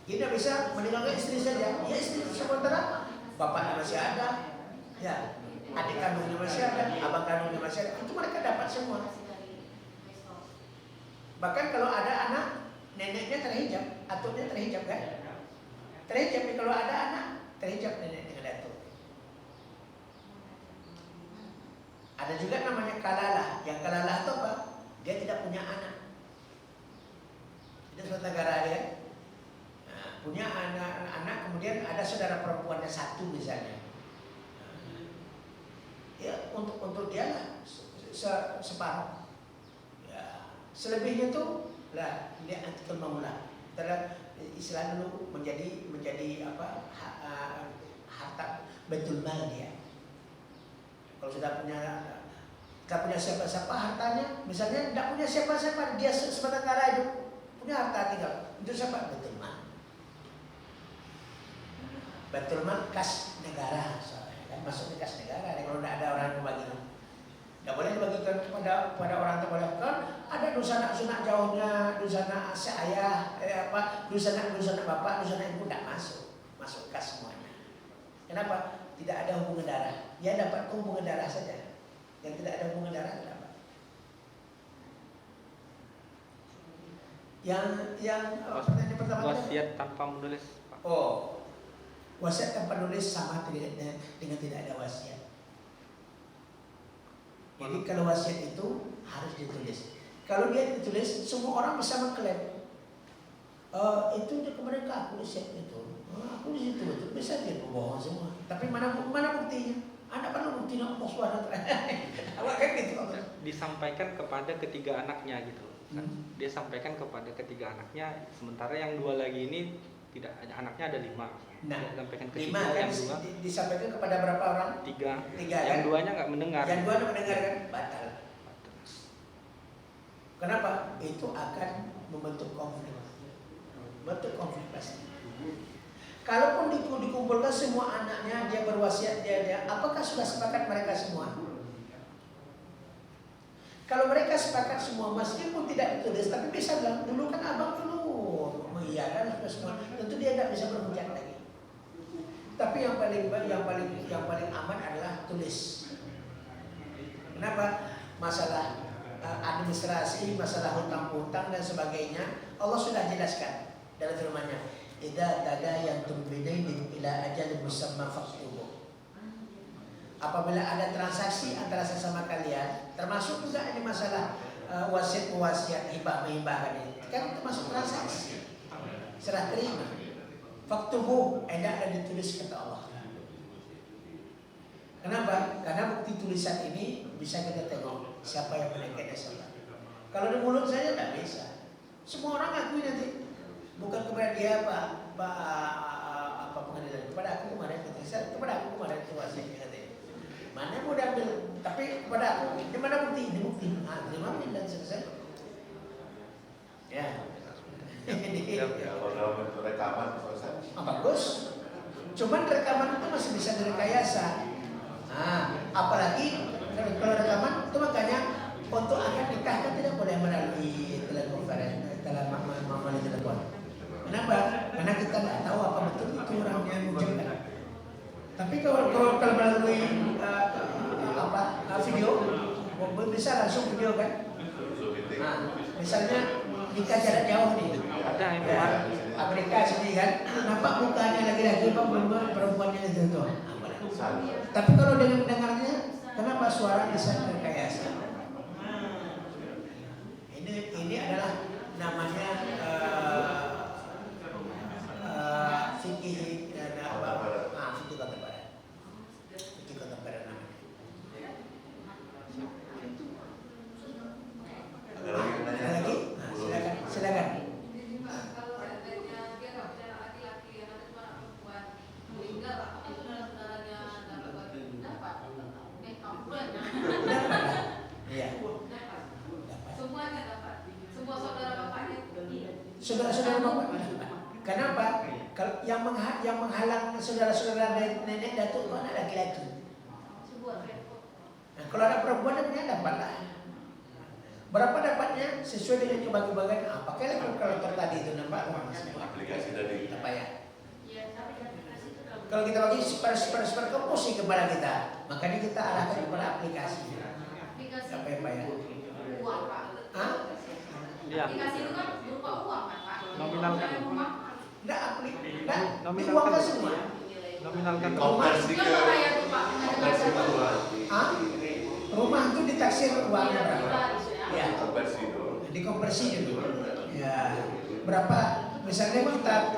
[SPEAKER 1] Kita bisa meninggalkan istri saja. Ya istri sementara bapaknya masih ada. Ya, adik kandungnya masih ada, abang kandungnya masih ada. Itu mereka dapat semua. Bahkan kalau ada anak, neneknya terhijab, atuknya terhijab kan? Terhijab nih, kalau ada anak, terhijab nenek dengan datuk. Ada juga namanya kalalah. Yang kalalah itu apa? Dia tidak punya anak. Itu suatu negara dia. Nah, punya anak, kemudian ada saudara perempuannya satu misalnya. Ya, untuk dia lah separuh. Ya, selebihnya tuh lah dia antikul maula. Istilah dulu menjadi apa? Harta betul mal dia. Kalau sudah punya siapa-siapa hartanya, misalnya tidak punya siapa-siapa, dia sementara hidup punya harta tinggal, itu siapa? Betul mal. Betul mal kas negara, soalnya kan masuk ke kas negara. Kalau tidak ada orang yang membagi, tidak boleh dibagikan kepada orang terboleh. Kan ada dosa anak sunak jauhnya, dosa anak seayah, dosa anak bapak, dosa anak ibu tidak masuk kas semuanya. Kenapa? Tidak ada hubungan darah. Dia dapat hubungan darah saja. Yang tidak ada hubungan darah tidak dapat. Yang pertanyaan pertama
[SPEAKER 6] wasiat tanpa menulis, Pak.
[SPEAKER 1] Wasiat tanpa menulis sama dengan tidak ada wasiat. Jadi kalau wasiat itu harus ditulis. Kalau dia ditulis, semua orang bisa mengklaim. Itu dia kemarin aku wasiat itu. Aku di situ betul, bisa dia bohong semua. Tapi mana buktinya? Anda perlu bukti Allah SWT. Awak kan gitu.
[SPEAKER 6] Disampaikan kepada ketiga anaknya gitu. Kan dia sampaikan kepada ketiga anaknya, sementara yang dua lagi ini tidak ada, anaknya ada 5.
[SPEAKER 1] Nah,
[SPEAKER 6] dia sampaikan ke
[SPEAKER 1] 5
[SPEAKER 6] tiga,
[SPEAKER 1] kan
[SPEAKER 6] yang 2
[SPEAKER 1] disampaikan kepada berapa orang?
[SPEAKER 6] 3.
[SPEAKER 1] 3
[SPEAKER 6] Yang
[SPEAKER 1] kan?
[SPEAKER 6] 2-nya nggak mendengar.
[SPEAKER 1] Yang 2 mendengar kan? Batal. Kenapa? Itu akan membentuk konflik. Bentuk konflik pasti. Kalaupun dikumpulkan semua anaknya, dia berwasiat, dia apakah sudah sepakat mereka semua? Kalau mereka sepakat semua, meskipun tidak ditulis, tapi bisa bilang, dulu kan abang dulu mengiyakan semua, tentu dia tidak bisa berhujat lagi. Tapi yang paling aman adalah tulis. Kenapa? Masalah administrasi, masalah hutang-hutang dan sebagainya, Allah sudah jelaskan dalam firman-Nya. Idza tadayantum bidainin ila ajalin musamma faktubuh. Apabila ada transaksi antara sesama kalian, termasuk juga ini masalah wasiat mewasiat, hibah menghibahkan ini, kan termasuk transaksi. Serah terima. Faktubuh, ada ditulis kata Allah. Kenapa? Karena bukti tulisan ini bisa kita tengok siapa yang menaikkannya siapa. Kalau di mulut saya tidak bisa. Semua orang akui nanti. Bukan kepada dia Pak pengadilan, kepada aku kemarin itu wasiatnya katanya. Mana mau diambil? Tapi kepada aku, di mana bukti? Ini bukti. Terima dan selesai. Ya.
[SPEAKER 2] Kalau dalam bentuk rekaman,
[SPEAKER 1] Bagus. Cuman rekaman itu masih bisa direkayasa. Apalagi kalau rekaman itu makanya Tapi kalau melalui video, bisa langsung video kan? Nah, misalnya nikah jarak jauh nih.
[SPEAKER 6] Ada yang
[SPEAKER 1] Ya, Amerika sini kan, nampak mukanya laki-laki apa perempuannya itu tuh. Tapi kalau dengarnya, kenapa suara bisa terkayasa? Ini adalah namanya fikih fikih kota barat. Fikih kota barat namanya.
[SPEAKER 2] Ada lagi
[SPEAKER 1] Ada
[SPEAKER 2] pertanyaan?
[SPEAKER 1] lagi? Silakan.
[SPEAKER 4] Kalau seandainya dia nggak bicara laki-laki yang ada cuma anak perempuan meninggal, apakah saudara-saudaranya dapat
[SPEAKER 1] Iya.
[SPEAKER 4] semuanya dapat, semua saudara bapaknya
[SPEAKER 1] Saudara-saudara bapak. Kenapa? Kalau yang menghalang saudara-saudara nenek datuk itu anak laki-laki.
[SPEAKER 4] sebuah repot.
[SPEAKER 1] Nah, kalau ada perempuan namanya dapatlah. Berapa dapatnya sesuai dengan kebagi-bagian. Pakailah kalkulator tadi itu nampak
[SPEAKER 2] Aplikasi tadi.
[SPEAKER 1] apa ya?
[SPEAKER 4] Iya, tapi aplikasi itu kalau
[SPEAKER 1] Kalau kita bagi seper ke pusing kepala kita, makanya kita arahkan kepada aplikasi.
[SPEAKER 4] aplikasi
[SPEAKER 1] Apa ya Pak ya?
[SPEAKER 4] uang Pak.
[SPEAKER 1] Hah?
[SPEAKER 6] Iya.
[SPEAKER 4] Aplikasi itu kan berupa uang kan Pak.
[SPEAKER 6] Nominalkan.
[SPEAKER 4] Kalau rumah,
[SPEAKER 1] Diuangkan semua.
[SPEAKER 6] Nominalkan
[SPEAKER 2] Konversi
[SPEAKER 4] itu
[SPEAKER 2] ke
[SPEAKER 4] bahaya tuh Pak.
[SPEAKER 2] konversi ke uang.
[SPEAKER 1] Hah? Rumah itu ditaksir uangnya berapa? Ya.
[SPEAKER 2] Konversi dulu.
[SPEAKER 1] Dikonversi dulu. Ya. Berapa? Misalnya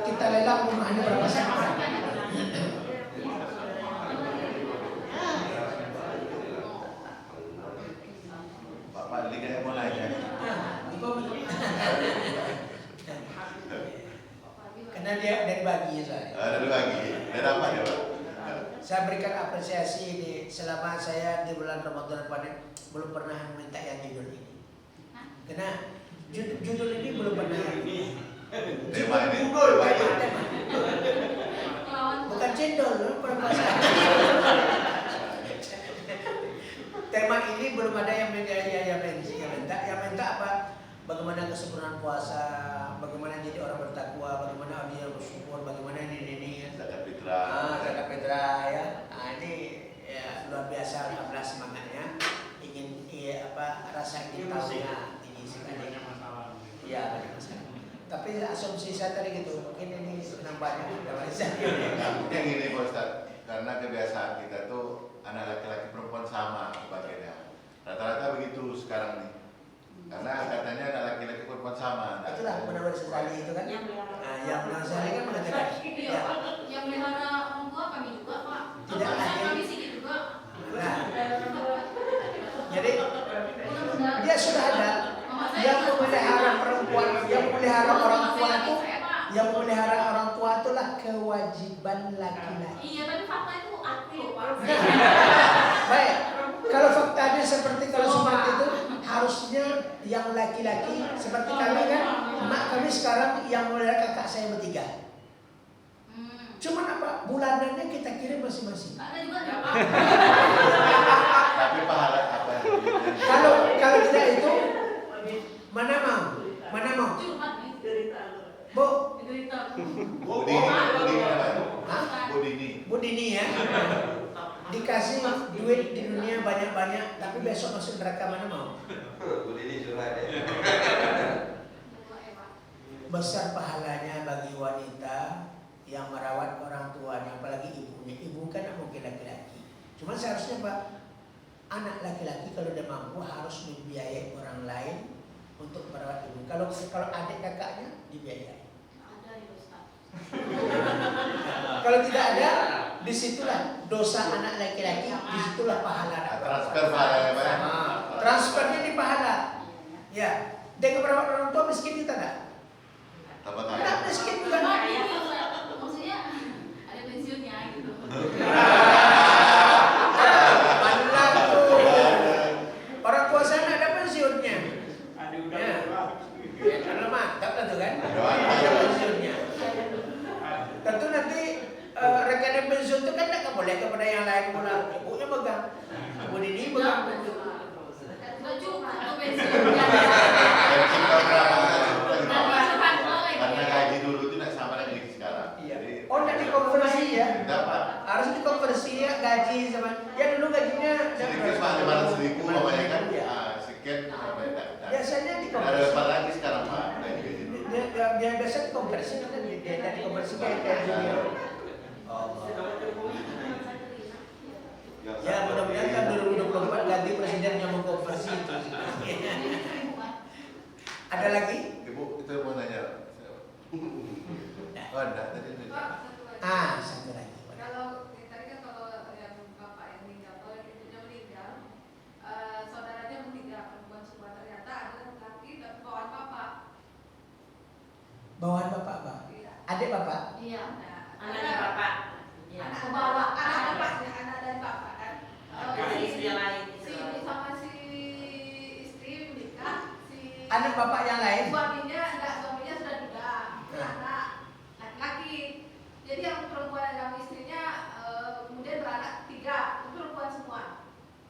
[SPEAKER 1] kita lelang rumahnya berapa sekitar?
[SPEAKER 2] Bapak Liga yang mulai ya.
[SPEAKER 1] Karena dia dari bagi saya.
[SPEAKER 2] Ada lagi. Dan apa ya Pak?
[SPEAKER 1] Saya berikan apresiasi selama saya di bulan Ramadan kemarin belum pernah minta yang judul ini. Karena judul ini belum pernah yang ini.
[SPEAKER 2] Tema ini.
[SPEAKER 1] Bukan cendol, permasalahan. Tema ini belum ada yang minta. Yang minta apa? Bagaimana kesempurnaan puasa, bagaimana jadi orang bertakwa, bagaimana dia bersyukur, bagaimana ini.
[SPEAKER 2] Zakat fitrah.
[SPEAKER 1] Zakat fitrah ya. Ini ya luar biasa alhamdulillah semangatnya. Ingin rasa ingin tahunya tinggi sekali. Iya banyak masalah. Tapi asumsi saya tadi gitu, mungkin ini nampaknya
[SPEAKER 2] Yang ini Pak Ustaz, karena kebiasaan kita tuh anak laki-laki perempuan sama bagiannya. Rata-rata begitu sekarang nih. Karena katanya anak laki-laki perempuan sama.
[SPEAKER 1] Itulah Munawar Sazali itu kan. Nah, yang Munawar Sazali kan mengatakan
[SPEAKER 4] Iya Pak, yang melihara orang tua kami juga Pak.
[SPEAKER 1] Tidak
[SPEAKER 4] Kalau
[SPEAKER 1] lagi.
[SPEAKER 4] kami sih juga.
[SPEAKER 1] Nah, jadi
[SPEAKER 4] Benar-benar.
[SPEAKER 1] dia sudah ada yang memelihara perempuan, yang memelihara orang tua itu, yang memelihara orang tua itulah kewajiban laki-laki.
[SPEAKER 4] Iya, tapi fakta itu aku loh Pak.
[SPEAKER 1] Baik, kalau faktanya seperti itu harusnya yang laki-laki seperti kami kan, emak kami sekarang yang memelihara kakak saya bertiga. Cuman apa? Bulanannya kita kirim masing-masing.
[SPEAKER 4] Ada juga nggak Pak?
[SPEAKER 2] Tapi pahala apa yang
[SPEAKER 1] Kalau tidak itu mana mau?
[SPEAKER 4] Cuma
[SPEAKER 1] Bu,
[SPEAKER 4] cerita.
[SPEAKER 2] Budini apa?
[SPEAKER 1] Hah? Bu Dini ya. Dikasih duit di dunia banyak-banyak, tapi besok masuk neraka mana mau? Besar pahalanya bagi wanita yang merawat orang tuanya, apalagi ibunya. Ibu kan mungkin laki-laki. Cuma seharusnya Pak, anak laki-laki kalau dia mampu harus membiayai orang lain untuk merawat ibu. Kalau adik kakaknya dibiayai.
[SPEAKER 4] Ada di Ustaz.
[SPEAKER 1] Kalau tidak ada, disitulah dosa anak laki-laki, disitulah pahala anak
[SPEAKER 2] Transfer pahalanya Pak ya?
[SPEAKER 1] transfernya di pahala. Ya, dengan merawat orang tua miskin kita enggak?
[SPEAKER 2] Tambah
[SPEAKER 1] Enggak
[SPEAKER 2] kaya.
[SPEAKER 1] miskin juga.
[SPEAKER 4] Maksudnya ada pensiunnya gitu.
[SPEAKER 1] Alhamdulillah tuh. Orang tua saya nggak ada pensiunnya.
[SPEAKER 3] Ada udah
[SPEAKER 1] Ya.
[SPEAKER 3] berapa?
[SPEAKER 1] Ya, karena mantap lah tuh kan. Ada pensiunnya. Tentu nanti rekening pensiun itu kan nggak boleh kepada yang lain pula. Ibunya pegang. Ibu Dini pegang.
[SPEAKER 4] Nggak cukup tuh pensiunnya.
[SPEAKER 2] Pensi tahun berapa? Karena gaji dulu itu tidak sama dengan sekarang.
[SPEAKER 1] Iya.
[SPEAKER 2] Jadi
[SPEAKER 1] Oh, nggak dikonversi ya?
[SPEAKER 2] dapat.
[SPEAKER 1] Harus dikonversi suka kayak junior. Ya mudah-mudahan kan 2024 ganti presiden yang mengkonversi itu. Ada lagi?
[SPEAKER 2] Ibu, itu mau nanya. Oh, enggak, tadi itu.
[SPEAKER 1] Satu lagi.
[SPEAKER 4] Kalau tadi kan kalau yang bapak yang meninggal, kalau yang ibunya meninggal, saudaranya meninggal perempuan semua, ternyata ada laki dan bawaan bapak.
[SPEAKER 1] Bawaan bapak, Pak?
[SPEAKER 4] Iya.
[SPEAKER 1] Adik bapak?
[SPEAKER 4] Iya.
[SPEAKER 7] Anaknya bapak.
[SPEAKER 4] Anak pembawa, anak bapaknya, anak dari bapak kan.
[SPEAKER 7] Istri yang lain.
[SPEAKER 4] Si ibu sama si istri menikah, si
[SPEAKER 1] Anak bapak yang lain?
[SPEAKER 4] suaminya sudah juga, anak laki-laki. Jadi yang perempuan yang istrinya kemudian beranak 3, itu perempuan semua.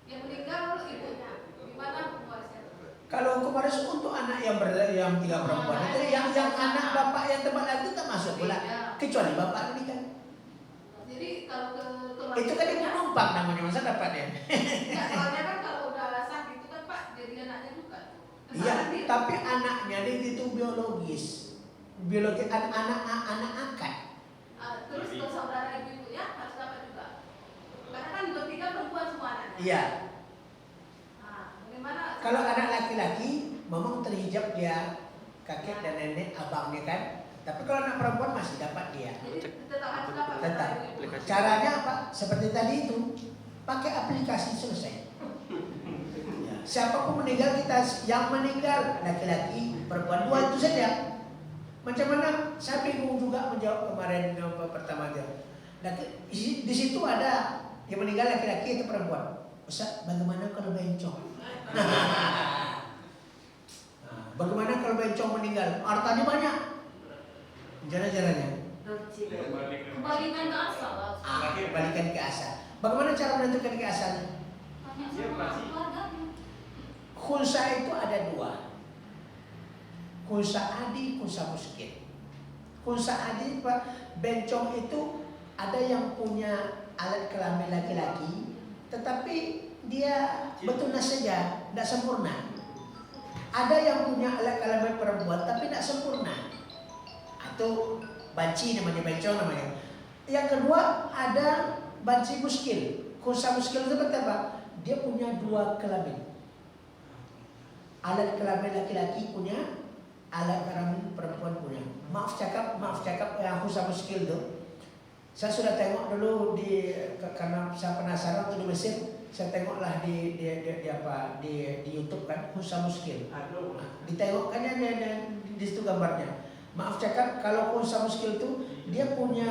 [SPEAKER 4] Yang meninggal ibunya. Gimana warisnya?
[SPEAKER 1] Kalau kemarin untuk anak yang 3 perempuan itu yang anak bapak yang tempat lain itu tak masuk pula.
[SPEAKER 4] Iya.
[SPEAKER 1] Kecuali bapak ini kan.
[SPEAKER 4] Jadi kalau ke
[SPEAKER 1] Itu kan ibu numpang namanya, masa dapatnya?
[SPEAKER 4] Enggak, soalnya kan kalau udah sah gitu kan Pak, jadi anaknya juga.
[SPEAKER 1] Iya, tapi anaknya itu biologis. Biologis anak angkat.
[SPEAKER 4] Terus ke saudara ibu ya harus dapat juga. Karena kan bertiga perempuan semua anaknya.
[SPEAKER 1] Iya.
[SPEAKER 4] Bagaimana?
[SPEAKER 1] Kalau anak laki-laki, memang terhijab dia kakek dan nenek abangnya kan. Tapi kalau anak perempuan masih dapat dia.
[SPEAKER 4] Jadi tetap harus dapat.
[SPEAKER 1] Tetap.
[SPEAKER 6] Aplikasi.
[SPEAKER 1] Caranya apa? Seperti tadi itu, pakai aplikasi selesai. Ya. Siapapun meninggal kita, yang meninggal laki-laki, perempuan 2 itu saja. Macam mana? Saya bingung juga menjawab kemarin pertama dia. Di situ ada yang meninggal laki-laki atau perempuan. Ustaz, bagaimana kalau bencong? Bagaimana kalau bencong meninggal? Hartanya banyak. Jalan-jalannya.
[SPEAKER 4] Kembalikan ke asal.
[SPEAKER 1] Kembalikan ke asal. Bagaimana cara menentukan ke asalnya?
[SPEAKER 4] Tanya sama keluarganya.
[SPEAKER 1] Khunsa itu ada 2. Khunsa adi, khunsa muskil. Khunsa adi, bencong itu ada yang punya alat kelamin laki-laki, tetapi dia betunas saja, tidak sempurna. Ada yang punya alat kelamin perempuan, tapi tidak sempurna. Atau banci namanya, bencong namanya. Yang kedua ada banci muskil. Khunsa muskil itu apa? Dia punya 2 kelamin. Alat kelamin laki-laki punya, alat kelamin perempuan punya. Maaf cakap yang khunsa muskil itu. Saya sudah tengok dulu karena saya penasaran waktu di Mesir, saya tengoklah di YouTube kan, khunsa muskil. Ditengokkannya di situ gambarnya. Maaf cakap, kalau khunsa muskil itu dia punya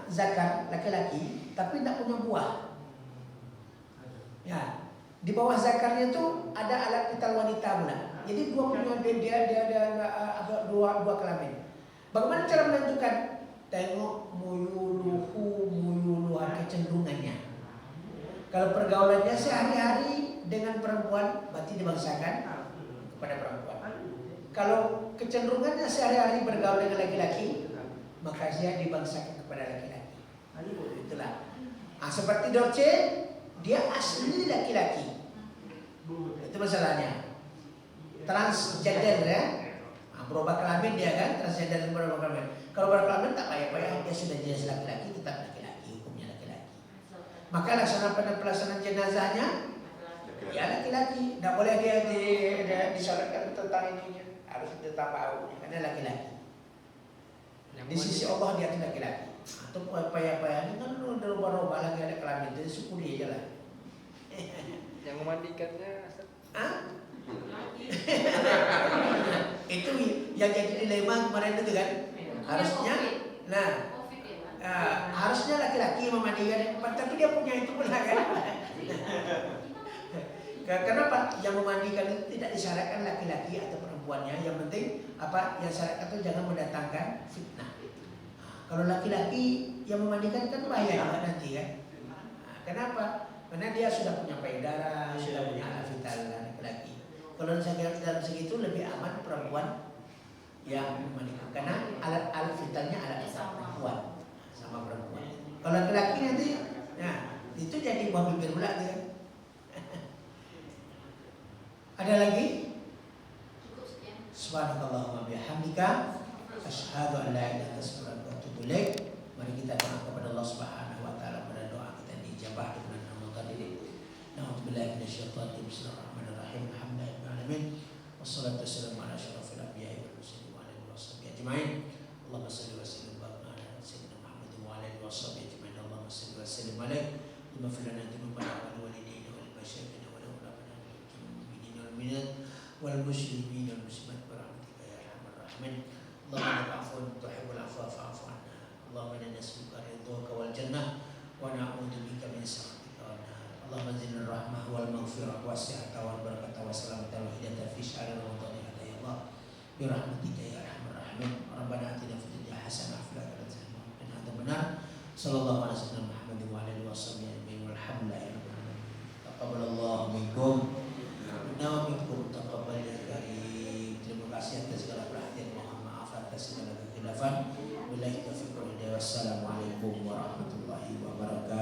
[SPEAKER 1] zakar laki-laki, tapi tidak punya buah. Ya, di bawah zakarnya itu ada alat vital wanita pula. Jadi dia ada dua kelamin. Bagaimana cara menentukan? Tengok muyuluhan kecenderungannya. Kalau pergaulannya sehari-hari dengan perempuan, berarti dibangsakan kepada perempuan. Kalau kecenderungannya sehari-hari bergaul dengan laki-laki, maka dia dibangsakan kepada laki-laki. Itulah. Seperti Dorce, dia asli laki-laki. Itu masalahnya. Transgender ya. Berubah kelamin dia kan, transgender berubah kelamin. Kalau berkelamin tak payah-payah, dia sudah jelas laki-laki, tetap laki-laki, hukumnya laki-laki. Maka pelaksanaan jenazahnya ya laki-laki. Tidak boleh dia disolatkan tentang ininya, harus tetap baunya karena laki-laki. Di sisi Allah dia laki-laki. Atau payah-payahnya kan udah rubah-rubah lagi ada kelamin, jadi syukuri aja lah.
[SPEAKER 5] Yang memandikannya
[SPEAKER 1] Itu yang jadi dilema kemarin itu kan. Harusnya, harusnya laki-laki memandikan, tapi dia punya itu pula kan. Kenapa? Yang memandikan itu tidak disyaratkan laki-laki atau perempuannya. Yang penting apa? Yang syaratkan itu jangan mendatangkan fitnah. Kalau laki-laki yang memandikan kan bahaya juga nanti kan. Kenapa? Karena dia sudah punya payudara, sudah punya alat vital laki-laki. Kalau dalam segitu lebih aman perempuan yang memandikan, karena alat vitalnya alat vital perempuan sama perempuan. Kalau laki-laki nanti, nah itu jadi buah bibir pula dia. Ada lagi?
[SPEAKER 4] Cukup sekian.
[SPEAKER 1] Subhanallah wa bihamdika Asyhadu an la ilaha illallah wa atubu ilaik. Mari kita doa kepada Allah Subhanahu wa taala, pada doa kita diijabah di bulan Ramadan ini. Na'udzubillahi minasyaitonir rajim. Bismillahirrahmanirrahim. Alhamdulillahirabbil alamin. Wassalatu wassalamu ala asyrofil anbiya'i wal mursalin wa ala alihi washabihi ajmain. Allahumma shalli wa sallim wa barik ala sayyidina Muhammad wa ala alihi washabihi ajmain. Allahumma shalli wa sallim alaihi. Allahumma ighfir lana dhunubana wa liwalidayna wa limasyayikhina wa liulamaina wal mu'minina wal mu'minat wal muslimina wal muslimat bi rahmatika ya arhamar rahimin. Allahumma innaka 'afuwwun tuhibbul 'afwa fa'fu 'anna. Allahumma inna nas'aluka ridhaka wal jannah wa na'udzu bika min sakhatika wan nar. Allahumma zidna rahmah wal maghfirah wasi'ata wal barakata wa salamata wal hidayata fi syahri ramadan ya Allah bi rahmatika ya arhamar rahimin. Rabbana atina fid dunya hasanah wa fil akhirati hasanah wa qina adzabannar. Sallallahu alaihi wasallam Muhammad wa ala alihi washabihi ajmain walhamdulillahi rabbil alamin. Taqabbalallahu minkum wa minkum taqabbal ya karim. Terima kasih atas segala perhatian, mohon maaf atas segala kekhilafan. Wassalamualaikum warahmatullahi wabarakatuh.